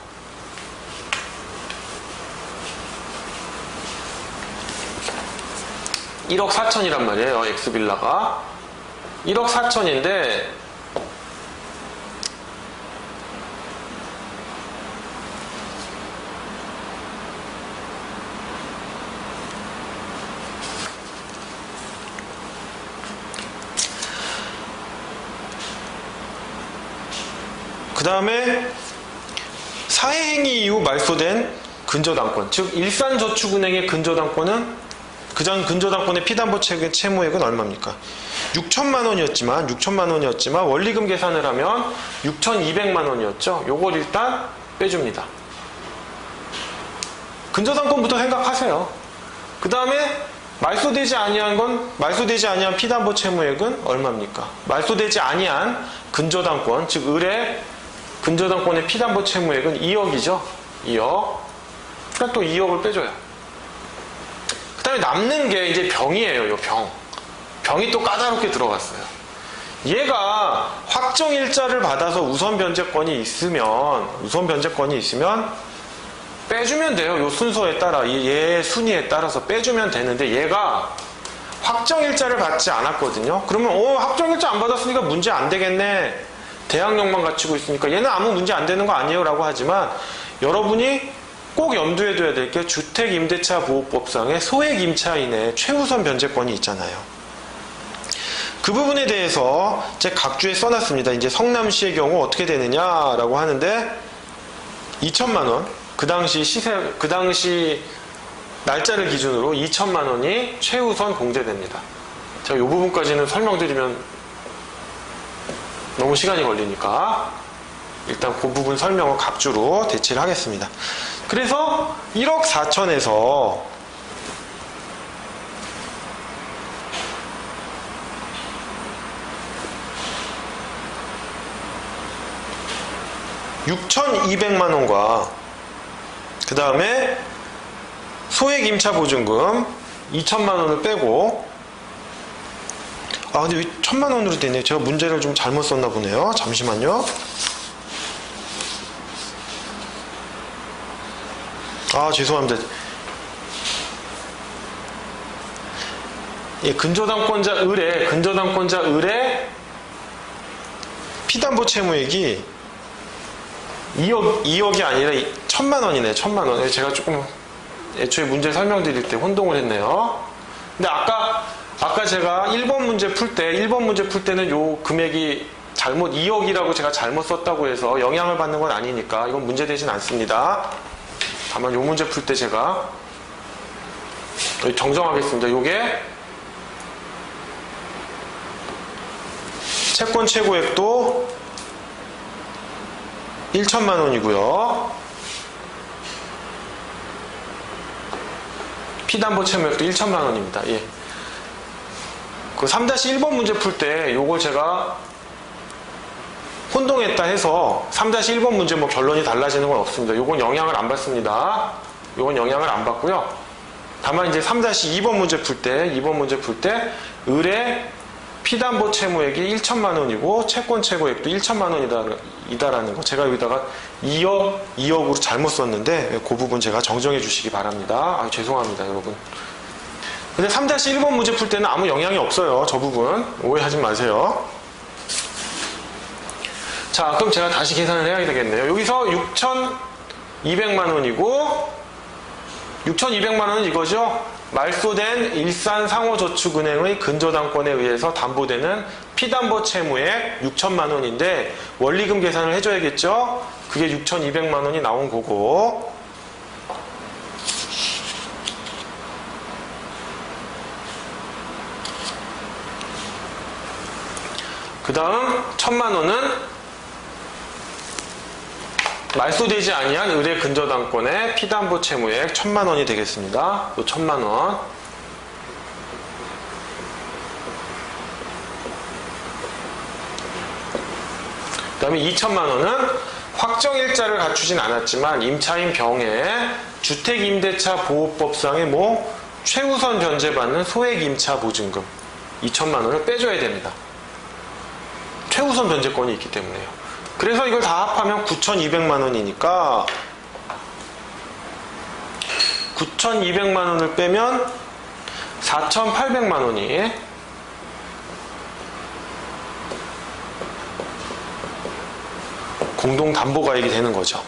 1억 4천이란 말이에요. 엑스빌라가 1억 4천인데 그 다음에 사회행위 이후 말소된 근저당권, 즉 일산저축은행의 근저당권은 그전 근저당권의 피담보 채무액은 얼마입니까? 6천만 원이었지만 원리금 계산을 하면 6,200만 원이었죠. 요걸 일단 빼줍니다. 근저당권부터 생각하세요. 그 다음에 말소되지 아니한 피담보 채무액은 얼마입니까? 말소되지 아니한 근저당권, 즉 을의 근저당권의 피담보 채무액은 2억이죠. 2억. 그러니까 또 2억을 빼줘요. 그 다음에 남는 게 이제 병이에요. 요 병. 병이 또 까다롭게 들어갔어요. 얘가 확정일자를 받아서 우선 변제권이 있으면 빼주면 돼요. 요 순서에 따라, 얘 순위에 따라서 빼주면 되는데 얘가 확정일자를 받지 않았거든요. 그러면 확정일자 안 받았으니까 문제 안 되겠네. 대항력만 갖추고 있으니까 얘는 아무 문제 안 되는 거 아니에요 라고 하지만 여러분이 꼭 염두에 둬야 될 게 주택임대차보호법상의 소액임차인의 최우선 변제권이 있잖아요. 그 부분에 대해서 제 각주에 써놨습니다. 이제 성남시의 경우 어떻게 되느냐라고 하는데 2천만 원, 그 당시 날짜를 기준으로 2천만 원이 최우선 공제됩니다. 제가 이 부분까지는 설명드리면 너무 시간이 걸리니까 일단 그 부분 설명을 각주로 대치를 하겠습니다. 그래서 1억 4천에서 6,200만 원과 그 다음에 소액 임차 보증금 2천만 원을 빼고 근데 왜 1,000만 원으로 되네요. 제가 문제를 좀 잘못 썼나 보네요. 잠시만요. 죄송합니다. 근저당권자 을의 피담보 채무액이 2억이 아니라 1,000만 원이네. 1,000만 원. 제가 조금 애초에 문제 설명드릴 때 혼동을 했네요. 근데 아까 제가 1번 문제 풀 때는 요 금액이 2억이라고 제가 잘못 썼다고 해서 영향을 받는 건 아니니까 이건 문제되진 않습니다. 다만 요 문제 풀 때 제가 정정하겠습니다. 요게 채권 최고액도 1천만 원이고요. 피담보 채무액도 1천만 원입니다. 예. 그 3-1번 문제 풀 때 요걸 제가 혼동했다 해서 3-1번 문제 결론이 달라지는 건 없습니다. 요건 영향을 안 받습니다. 요건 영향을 안 받고요. 다만 이제 3-2번 문제 풀 때 을의 피담보 채무액이 1천만 원이고 채권 최고액도 1천만 원이다라는 거 제가 여기다가 2억으로 잘못 썼는데 그 부분 제가 정정해 주시기 바랍니다. 죄송합니다 여러분. 근데 3-1번 문제 풀 때는 아무 영향이 없어요. 저 부분 오해하지 마세요. 자, 그럼 제가 다시 계산을 해야 되겠네요. 여기서 6,200만 원이고 6,200만 원은 이거죠. 말소된 일산상호저축은행의 근저당권에 의해서 담보되는 피담보 채무액 6천만 원인데 원리금 계산을 해줘야겠죠. 그게 6,200만 원이 나온 거고 그 다음 1,000만 원은 말소되지 아니한 을의 근저당권의 피담보 채무액 1,000만 원이 되겠습니다. 또 1,000만 원. 그 다음에 2천만 원은 확정일자를 갖추진 않았지만 임차인 병에 주택임대차 보호법상의 최우선 변제받는 소액임차 보증금 2천만 원을 빼줘야 됩니다. 최우선 변제권이 있기 때문에요. 그래서 이걸 다 합하면 9,200만 원이니까 9,200만 원을 빼면 4,800만 원이 공동담보가액이 되는 거죠.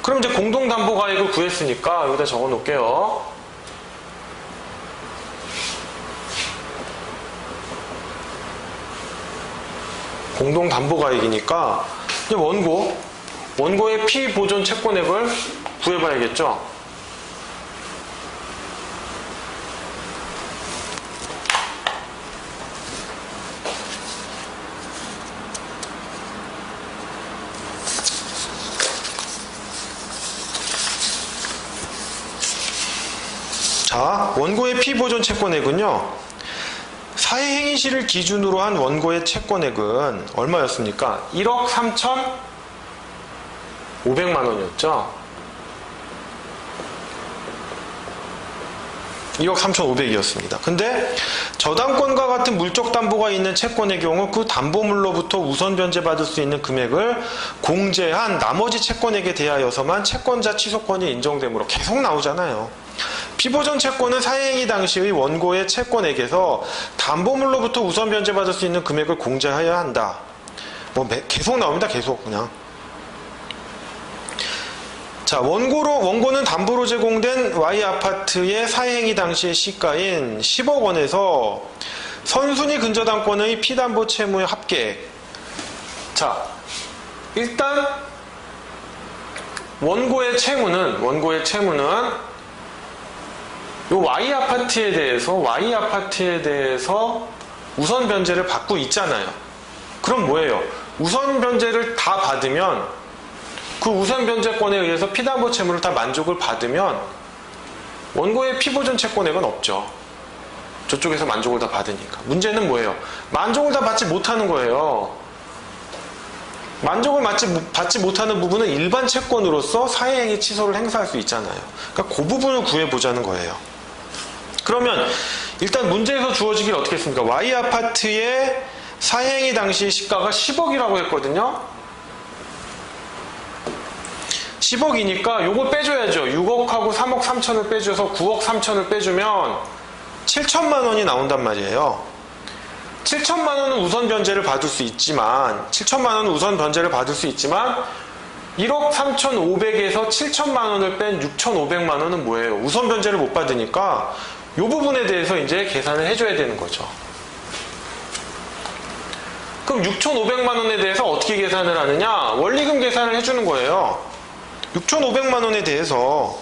그럼 이제 공동담보가액을 구했으니까 여기다 적어 놓을게요. 공동담보가액이니까 이제 원고의 피보존 채권액을 구해봐야겠죠. 자, 원고의 피보존 채권액은요, 사회행위시를 기준으로 한 원고의 채권액은 얼마였습니까? 1억 3,500만 원이었죠. 1억 3,500이었습니다. 근데 저당권과 같은 물적 담보가 있는 채권의 경우 그 담보물로부터 우선 변제받을 수 있는 금액을 공제한 나머지 채권액에 대하여서만 채권자 취소권이 인정되므로 계속 나오잖아요. 피보존 채권은 사회행위 당시의 원고의 채권액에서 담보물로부터 우선 변제받을 수 있는 금액을 공제하여야 한다. 계속 나옵니다. 계속 그냥. 자, 원고는 담보로 제공된 Y아파트의 사회행위 당시의 시가인 10억 원에서 선순위 근저당권의 피담보 채무의 합계액. 자, 일단 원고의 채무는 요 Y아파트에 대해서 우선 변제를 받고 있잖아요. 그럼 뭐예요? 우선 변제를 다 받으면 그 우선 변제권에 의해서 피담보 채무를 다 만족을 받으면 원고의 피보존 채권액은 없죠. 저쪽에서 만족을 다 받으니까. 문제는 뭐예요? 만족을 다 받지 못하는 거예요. 만족을 받지 못하는 부분은 일반 채권으로서 사회행위 취소를 행사할 수 있잖아요. 그러니까 그 부분을 구해보자는 거예요. 그러면 일단 문제에서 주어지길 어떻게 했습니까? Y아파트의 사회행위 당시 시가가 10억이라고 했거든요. 10억이니까 요걸 빼줘야죠. 6억하고 3억 3천을 빼줘서 9억 3천을 빼주면 7천만 원이 나온단 말이에요. 7천만 원은 우선 변제를 받을 수 있지만 1억 3,500에서 7천만 원을 뺀 6,500만 원은 뭐예요? 우선 변제를 못 받으니까 이 부분에 대해서 이제 계산을 해줘야 되는 거죠. 그럼 6,500만 원에 대해서 어떻게 계산을 하느냐? 원리금 계산을 해주는 거예요. 6,500만 원에 대해서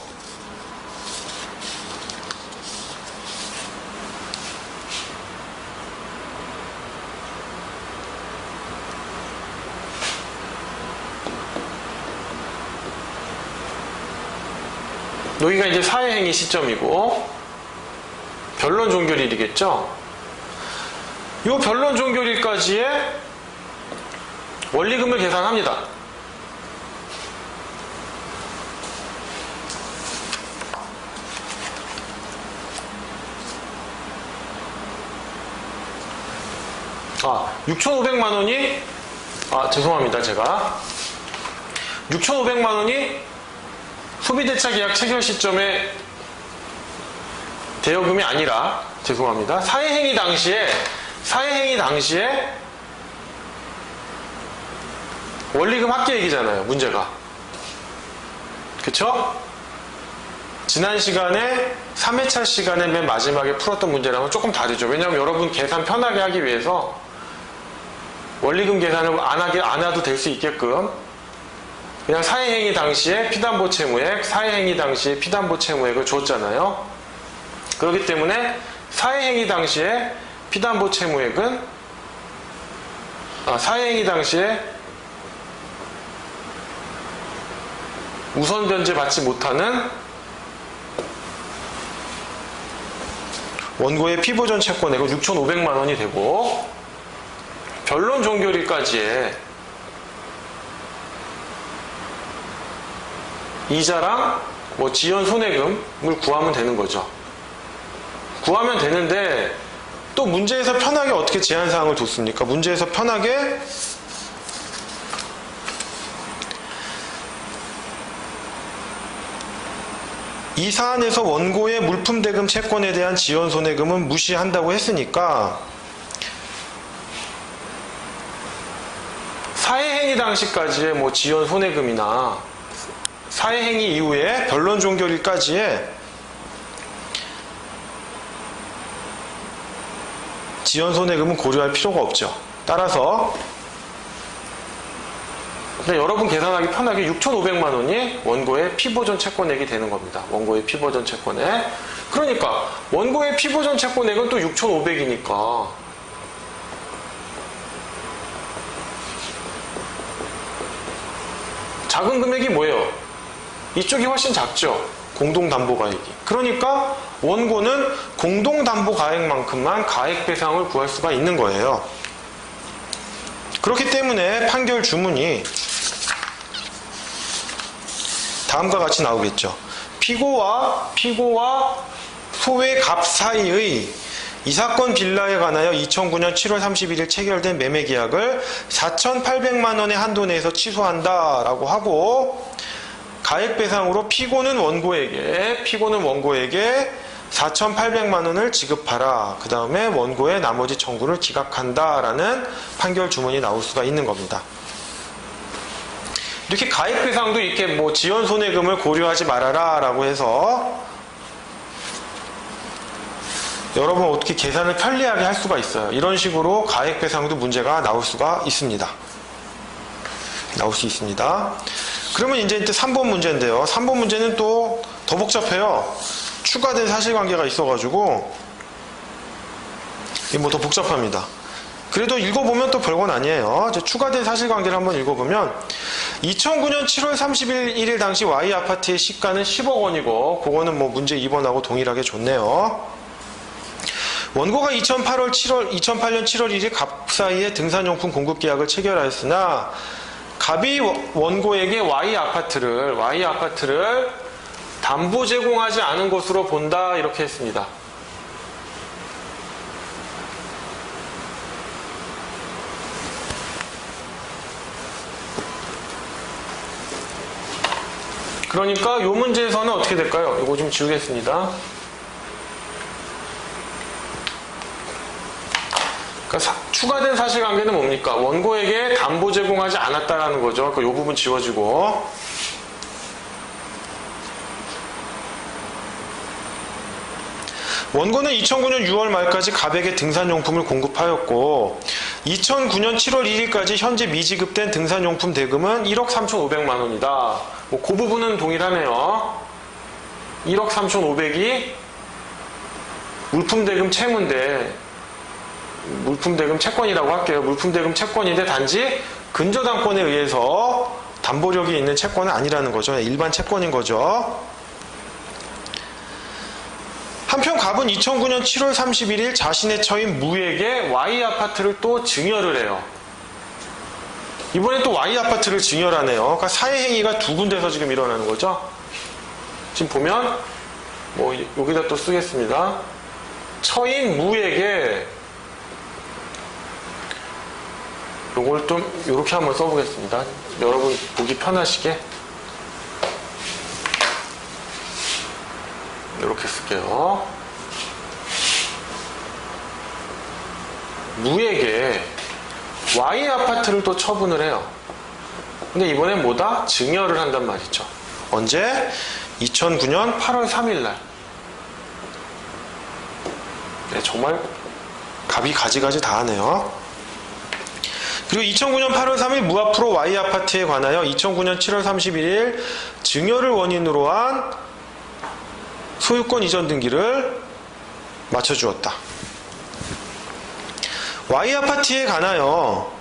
여기가 이제 사회행위 시점이고 변론 종결일이겠죠? 이 변론 종결일까지의 원리금을 계산합니다. 아, 6,500만 원이 죄송합니다. 제가 6,500만 원이 소비대차 계약 체결 시점에 대여금이 아니라 죄송합니다. 사회행위 당시에 원리금 합계액이잖아요. 문제가. 그쵸? 지난 시간에 3회차 시간에 맨 마지막에 풀었던 문제랑은 조금 다르죠. 왜냐하면 여러분 계산 편하게 하기 위해서 원리금 계산을 안 해도 될 수 있게끔 그냥 사회행위 당시에 피담보 채무액, 사회행위 당시에 피담보 채무액을 줬잖아요. 그렇기 때문에 사회행위 당시에 피담보 채무액은 사회행위 당시에 우선 변제 받지 못하는 원고의 피보존 채권액은 6,500만 원이 되고 변론 종결일까지의 이자랑 뭐 지연 손해금을 구하면 되는 거죠. 구하면 되는데 또 문제에서 편하게 어떻게 제한사항을 뒀습니까? 문제에서 편하게 이 사안에서 원고의 물품대금 채권에 대한 지연 손해금은 무시한다고 했으니까 사회행위 당시까지의 뭐 지연 손해금이나 사회행위 이후에 변론 종결일까지의 지연 손해금은 고려할 필요가 없죠. 따라서 여러분 계산하기 편하게 6,500만 원이 원고의 피보전 채권액이 되는 겁니다. 원고의 피보전 채권액. 그러니까 원고의 피보전 채권액은 또 6,500이니까 작은 금액이 뭐예요? 이쪽이 훨씬 작죠. 공동담보가액이. 그러니까 원고는 공동담보가액만큼만 가액배상을 구할 수가 있는 거예요. 그렇기 때문에 판결 주문이 다음과 같이 나오겠죠. 피고와 소외 갑 사이의 이 사건 빌라에 관하여 2009년 7월 31일 체결된 매매계약을 4,800만 원의 한도 내에서 취소한다 라고 하고 가액배상으로 피고는 원고에게 4,800만 원을 지급하라. 그 다음에 원고의 나머지 청구를 기각한다 라는 판결 주문이 나올 수가 있는 겁니다. 이렇게 가액배상도 이렇게 뭐 지연 손해금을 고려하지 말아라 라고 해서 여러분 어떻게 계산을 편리하게 할 수가 있어요. 이런 식으로 가액배상도 문제가 나올 수가 있습니다. 나올 수 있습니다. 그러면 이제 3번 문제인데요. 3번 문제는 또 더 복잡해요. 추가된 사실관계가 있어가지고 이게 뭐 더 복잡합니다. 그래도 읽어보면 또 별건 아니에요. 이제 추가된 사실관계를 한번 읽어보면 2009년 7월 31일 당시 Y아파트의 시가는 10억 원이고 그거는 뭐 문제 2번하고 동일하게 줬네요. 원고가 2008년 7월 1일 갑 사이에 등산용품 공급 계약을 체결하였으나 갑이 원고에게 Y아파트를 담보 제공하지 않은 것으로 본다 이렇게 했습니다. 그러니까 이 문제에서는 어떻게 될까요? 이거 좀 지우겠습니다. 그러니까 추가된 사실관계는 뭡니까? 원고에게 담보 제공하지 않았다라는 거죠. 이 부분 지워지고 원고는 2009년 6월 말까지 갑에게 등산용품을 공급하였고 2009년 7월 1일까지 현재 미지급된 등산용품 대금은 1억 3,500만 원이다. 뭐 그 부분은 동일하네요. 1억 3,500이 물품대금 채무인데 물품대금 채권이라고 할게요. 물품대금 채권인데 단지 근저당권에 의해서 담보력이 있는 채권은 아니라는 거죠. 일반 채권인 거죠. 한편 갑은 2009년 7월 31일 자신의 처인 무에게 Y아파트를 또 증여를 해요. 이번엔 또 Y아파트를 증여하네요. 그러니까 사회행위가 두 군데서 지금 일어나는 거죠. 지금 보면 뭐 여기다 또 쓰겠습니다. 처인 무에게 요걸 좀 이렇게 한번 써보겠습니다. 여러분 보기 편하시게 이렇게 쓸게요. 무에게 Y아파트를 또 처분을 해요. 근데 이번엔 뭐다? 증여를 한단 말이죠. 언제? 2009년 8월 3일 날. 네, 정말 갑이 가지가지 다 하네요. 그리고 2009년 8월 3일 무 앞으로 Y아파트에 관하여 2009년 7월 31일 증여를 원인으로 한 소유권 이전 등기를 맞춰주었다. Y아파트에 관하여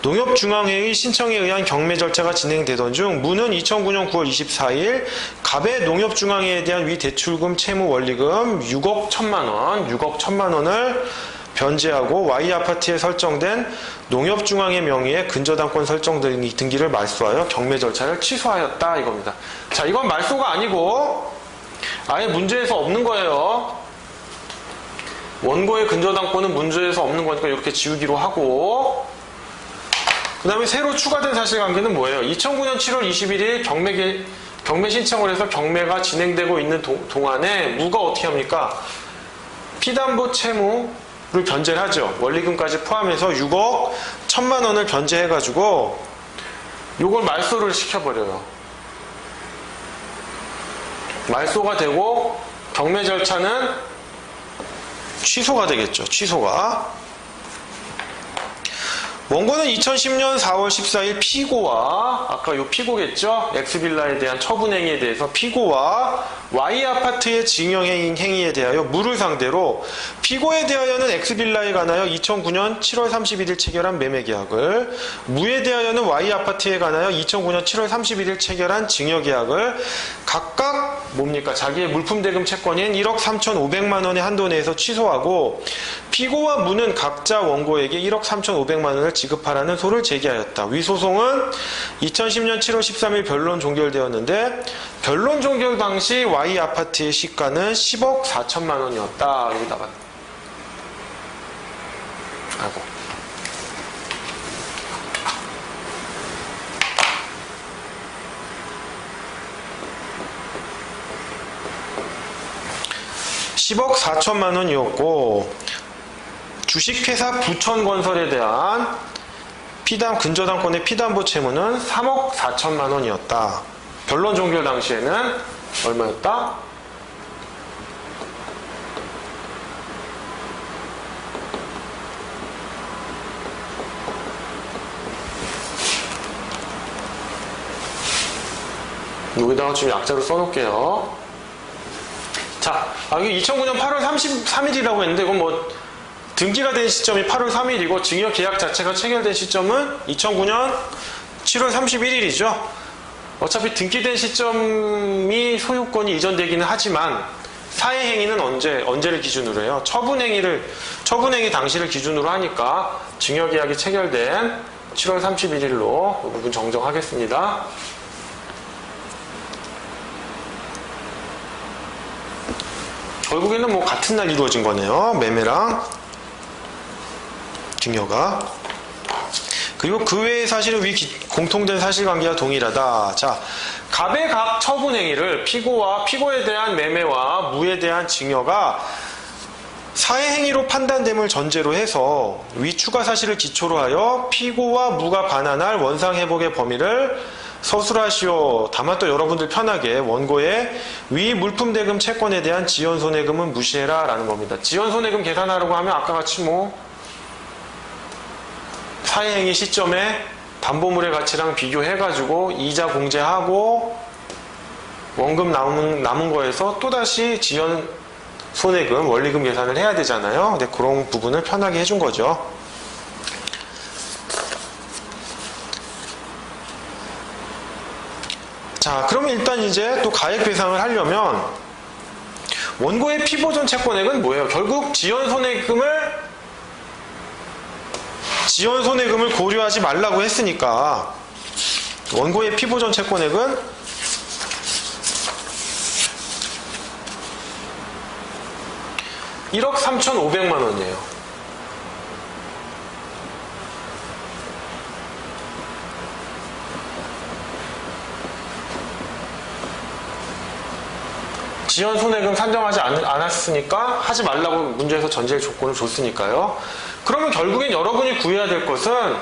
농협중앙회의 신청에 의한 경매 절차가 진행되던 중 무는 2009년 9월 24일 갑의 농협중앙회에 대한 위 대출금 채무 원리금 6억 1천만 원을 변제하고 Y아파트에 설정된 농협중앙의 명의의 근저당권 설정 등기를 말소하여 경매 절차를 취소하였다 이겁니다. 자, 이건 말소가 아니고 아예 문제에서 없는 거예요. 원고의 근저당권은 문제에서 없는 거니까 이렇게 지우기로 하고, 그 다음에 새로 추가된 사실관계는 뭐예요? 2009년 7월 21일 경매 신청을 해서 경매가 진행되고 있는 동안에 무가 어떻게 합니까? 피담보 채무를 변제를 하죠. 원리금까지 포함해서 6억 1천만 원을 변제해가지고 요걸 말소를 시켜버려요. 말소가 되고 경매 절차는 취소가 되겠죠. 취소가. 원고는 2010년 4월 14일 피고와, 아까 요 피고겠죠? 엑스빌라에 대한 처분행위에 대해서 피고와 Y아파트의 증여행위에 대하여 무를 상대로 피고에 대하여는 엑스빌라에 관하여 2009년 7월 31일 체결한 매매계약을, 무에 대하여는 Y아파트에 관하여 2009년 7월 31일 체결한 증여계약을 각각 뭡니까? 자기의 물품대금 채권인 1억 3,500만 원의 한도 내에서 취소하고 피고와 무는 각자 원고에게 1억 3,500만 원을 지급하라는 소를 제기하였다. 위 소송은 2010년 7월 13일 변론 종결되었는데 변론 종결 당시 Y아파트의 시가는 10억 4천만 원이었다. 여기다가 아이고. (10억 4천만 원이었고) 주식회사 부천건설에 대한 근저당권의 피담보 채무는 3억 4천만 원이었다. 변론 종결 당시에는 얼마였다? 여기다가 좀 약자로 써놓을게요. 자, 여기 2009년 8월 33일이라고 했는데 이건 뭐 등기가 된 시점이 8월 3일이고 증여 계약 자체가 체결된 시점은 2009년 7월 31일이죠. 어차피 등기된 시점이 소유권이 이전되기는 하지만 사회행위는 언제를 기준으로 해요? 처분행위 당시를 기준으로 하니까 증여 계약이 체결된 7월 31일로 이 부분 정정하겠습니다. 결국에는 뭐 같은 날 이루어진 거네요. 매매랑 증여가. 그리고 그 외의 사실은 위 공통된 사실관계와 동일하다. 자, 갑의 각 처분행위를 피고에 대한 매매와 무에 대한 증여가 사회행위로 판단됨을 전제로 해서 위 추가 사실을 기초로 하여 피고와 무가 반환할 원상회복의 범위를 서술하시오. 다만 또 여러분들 편하게 원고의 위 물품대금 채권에 대한 지연손해금은 무시해라 라는 겁니다. 지연손해금 계산하려고 하면 아까 같이 뭐 사회행위 시점에 담보물의 가치랑 비교해가지고 이자 공제하고 원금 남은 거에서 또다시 지연손해금, 원리금 계산을 해야 되잖아요. 근데 그런 부분을 편하게 해준 거죠. 자, 그러면 일단 이제 또 가액 배상을 하려면 원고의 피보전 채권액은 뭐예요? 결국 지연손해금을 고려하지 말라고 했으니까 원고의 피보전 채권액은 (1억 3,500만 원이에요). 지연손해금 산정하지 않았으니까 하지 말라고 문제에서 전제의 조건을 줬으니까요. 그러면 결국엔 여러분이 구해야 될 것은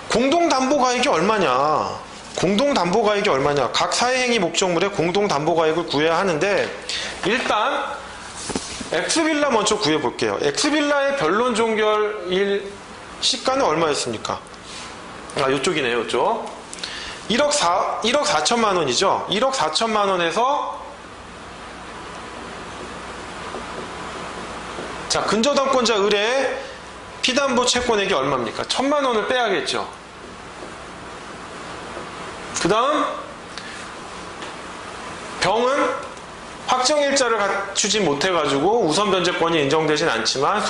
공동담보가액이 얼마냐. 공동담보가액이 얼마냐. 각 사회행위 목적물의 공동담보가액을 구해야 하는데 일단 엑스빌라 먼저 구해볼게요. 엑스빌라의 변론 종결일 시가는 얼마였습니까? 이쪽이네요. 이쪽. 1억 4천만 원이죠. 1억 4천만 원에서 자, 근저당권자 을의 피담보 채권액이 얼마입니까? 1,000만 원을 빼야겠죠. 그 다음 병은 확정일자를 갖추지 못해가지고 우선 변제권이 인정되진 않지만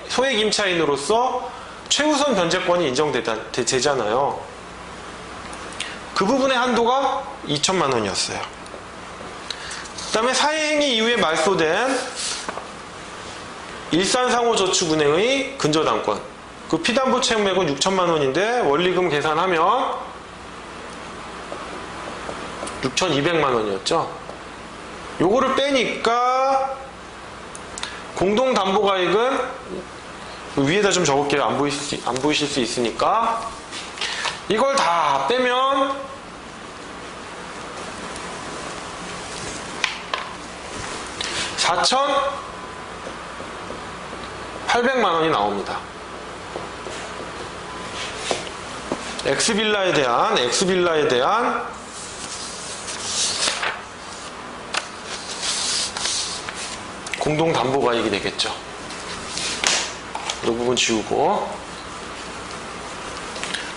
소액임차인으로서 최우선 변제권이 인정되잖아요. 그 부분의 한도가 2천만 원이었어요. 그 다음에 사회행위 이후에 말소된 일산상호저축은행의 근저당권, 그 피담보 채무액은 6천만 원인데 원리금 계산하면 6,200만 원이었죠. 요거를 빼니까 공동담보가액은 위에다 좀 적을게요. 안 보이실 수 있으니까. 이걸 다 빼면 4,800만 원이 나옵니다. 엑스빌라에 대한 공동담보가액이 되겠죠. 이 부분 지우고.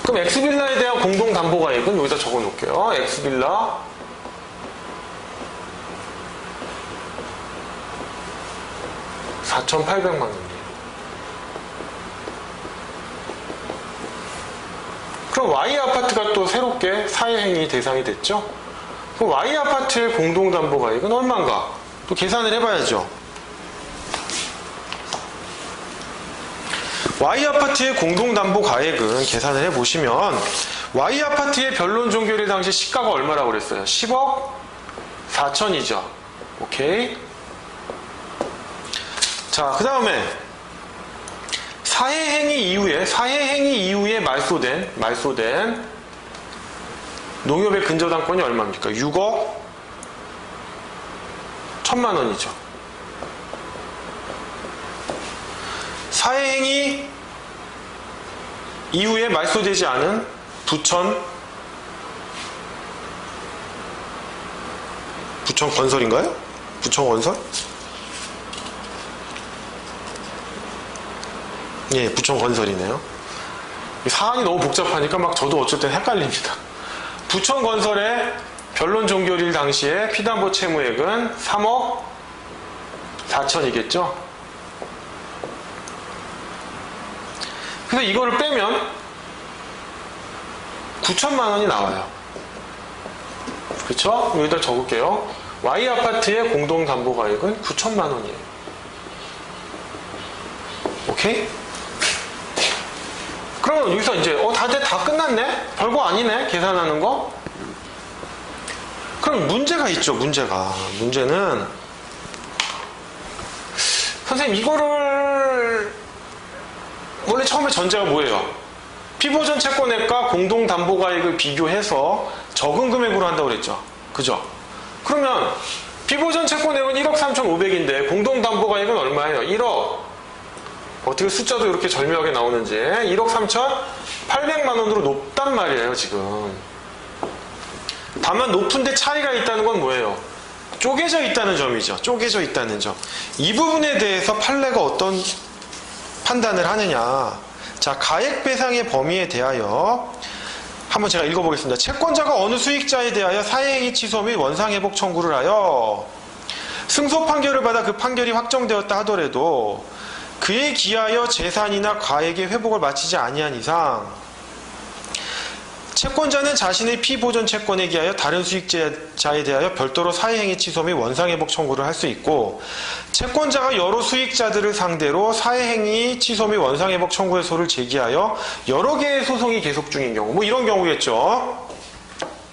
그럼 엑스빌라에 대한 공동담보가액은 여기다 적어 놓을게요. 엑스빌라 4,800만 원이에요. 그럼 Y아파트가 또 새롭게 사회행위 대상이 됐죠? 그럼 Y아파트의 공동담보가액은 얼마인가? 또 계산을 해봐야죠. Y아파트의 공동담보가액은 계산을 해보시면 Y아파트의 변론 종결일 당시 시가가 얼마라고 그랬어요? 10억 4천이죠. 오케이. 자, 그 다음에 사회행위 이후에 말소된 농협의 근저당권이 얼마입니까? 6억 1천만 원이죠. 사회행위 이후에 말소되지 않은 부천건설인가요? 부천건설? 예, 부천건설이네요. 사안이 너무 복잡하니까 막 저도 어쩔 땐 헷갈립니다. 부천건설의 변론 종결일 당시에 피담보 채무액은 3억 4천이겠죠? 그래서 이거를 빼면 9천만 원이 나와요. 그렇죠? 여기다 적을게요. Y아파트의 공동담보가액은 9천만 원이에요. 오케이? 그러면 여기서 이제 다들 다 끝났네? 별거 아니네? 계산하는 거? 그럼 문제가 있죠. 문제는 선생님 이거를 원래 처음에 전제가 뭐예요? 피보전 채권액과 공동담보가액을 비교해서 적은 금액으로 한다고 그랬죠. 그죠? 그러면 피보전 채권액은 1억 3,500인데 공동담보가액은 얼마예요? 1억. 어떻게 숫자도 이렇게 절묘하게 나오는지 1억 3,800만 원으로 높단 말이에요. 지금. 다만 높은데 차이가 있다는 건 뭐예요? 쪼개져 있다는 점이죠. 쪼개져 있다는 점. 이 부분에 대해서 판례가 어떤 판단을 하느냐. 자, 가액배상의 범위에 대하여 한번 제가 읽어보겠습니다. 채권자가 어느 수익자에 대하여 사회행위 취소 및 원상회복 청구를 하여 승소 판결을 받아 그 판결이 확정되었다 하더라도 그에 기하여 재산이나 가액의 회복을 마치지 아니한 이상 채권자는 자신의 피보전 채권에 기하여 다른 수익자에 대하여 별도로 사회행위 취소 및 원상회복 청구를 할 수 있고 채권자가 여러 수익자들을 상대로 사회행위 취소 및 원상회복 청구의소를 제기하여 여러 개의 소송이 계속 중인 경우 뭐 이런 경우겠죠.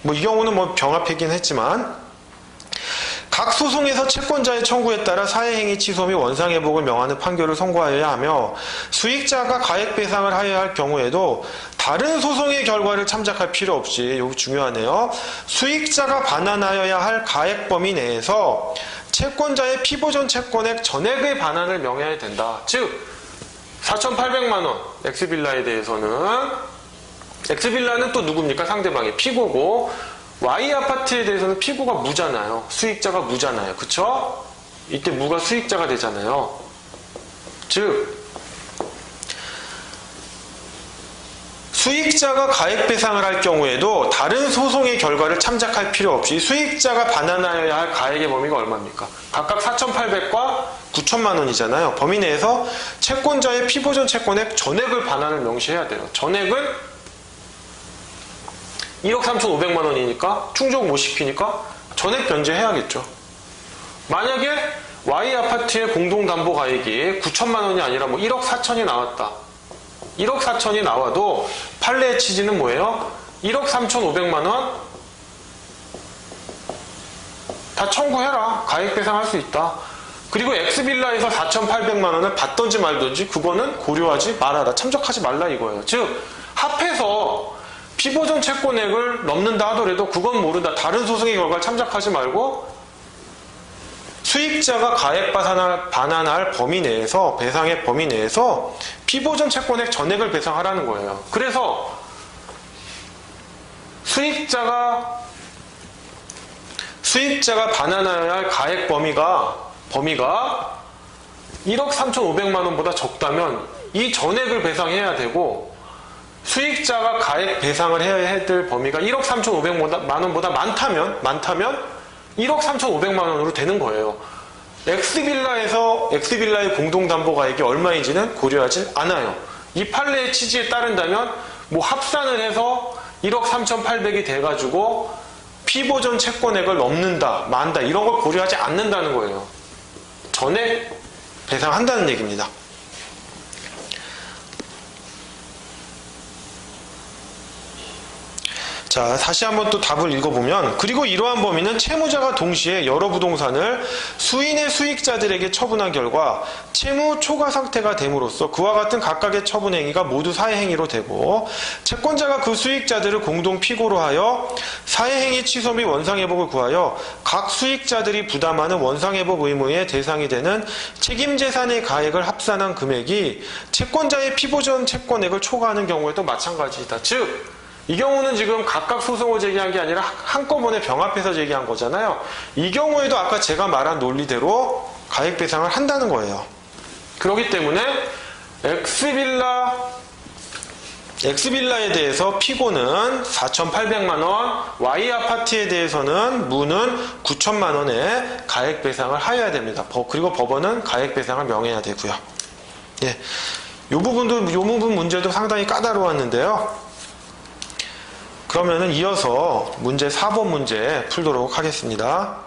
뭐 이 경우는 뭐 병합이긴 했지만 각 소송에서 채권자의 청구에 따라 사회행위 취소 및 원상회복을 명하는 판결을 선고하여야 하며 수익자가 가액배상을 하여야 할 경우에도 다른 소송의 결과를 참작할 필요 없이 여기 중요하네요. 수익자가 반환하여야 할 가액 범위 내에서 채권자의 피보전 채권액 전액의 반환을 명해야 된다. 즉 4,800만 원 엑스빌라에 대해서는 엑스빌라는 또 누굽니까? 상대방이 피고고 Y아파트에 대해서는 피고가 무잖아요. 수익자가 무잖아요. 그쵸? 이때 무가 수익자가 되잖아요. 즉 수익자가 가액 배상을 할 경우에도 다른 소송의 결과를 참작할 필요 없이 수익자가 반환하여야 할 가액의 범위가 얼마입니까? 각각 4,800과 9천만 원이잖아요. 범위 내에서 채권자의 피보전 채권액 전액을 반환을 명시해야 돼요. 전액은 1억 3,500만 원이니까 충족 못 시키니까 전액 변제해야겠죠. 만약에 Y아파트의 공동담보가액이 9천만 원이 아니라 뭐 1억 4천이 나왔다. 1억 4천이 나와도 판례의 취지는 뭐예요? 1억 3,500만 원 다 청구해라. 가액 배상할 수 있다. 그리고 엑스빌라에서 4,800만 원을 받던지 말던지 그거는 고려하지 말아라. 참작하지 말라 이거예요. 즉 합해서 피보전 채권액을 넘는다 하더라도 그건 모른다. 다른 소송의 결과를 참작하지 말고 수익자가 가액 반환할 범위 내에서 배상의 범위 내에서 피보전 채권액 전액을 배상하라는 거예요. 그래서 수익자가 반환해야 할 가액 범위가 1억 3,500만 원보다 적다면 이 전액을 배상해야 되고 수익자가 가액 배상을 해야 될 범위가 1억 3,500만 원보다 많다면 1억 3,500만 원으로 되는 거예요. 엑스빌라의 공동담보가액이 얼마인지는 고려하지 않아요. 이 판례의 취지에 따른다면 뭐 합산을 해서 1억 3,800이 돼가지고 피보전 채권액을 넘는다, 만다 이런 걸 고려하지 않는다는 거예요. 전액 배상한다는 얘기입니다. 자, 다시 한번 또 답을 읽어보면 그리고 이러한 범위는 채무자가 동시에 여러 부동산을 수인의 수익자들에게 처분한 결과 채무 초과 상태가 됨으로써 그와 같은 각각의 처분 행위가 모두 사회행위로 되고 채권자가 그 수익자들을 공동 피고로 하여 사회행위 취소 및 원상회복을 구하여 각 수익자들이 부담하는 원상회복 의무의 대상이 되는 책임재산의 가액을 합산한 금액이 채권자의 피보전 채권액을 초과하는 경우에도 마찬가지이다. 즉 이 경우는 지금 각각 소송을 제기한 게 아니라 한꺼번에 병합해서 제기한 거잖아요. 이 경우에도 아까 제가 말한 논리대로 가액 배상을 한다는 거예요. 그렇기 때문에 엑스빌라에 대해서 피고는 4,800만 원, Y아파트에 대해서는 무는 9천만 원의 가액 배상을 하여야 됩니다. 그리고 법원은 가액 배상을 명해야 되고요. 예. 요 부분 문제도 상당히 까다로웠는데요. 그러면은 이어서 문제 4번 문제 풀도록 하겠습니다.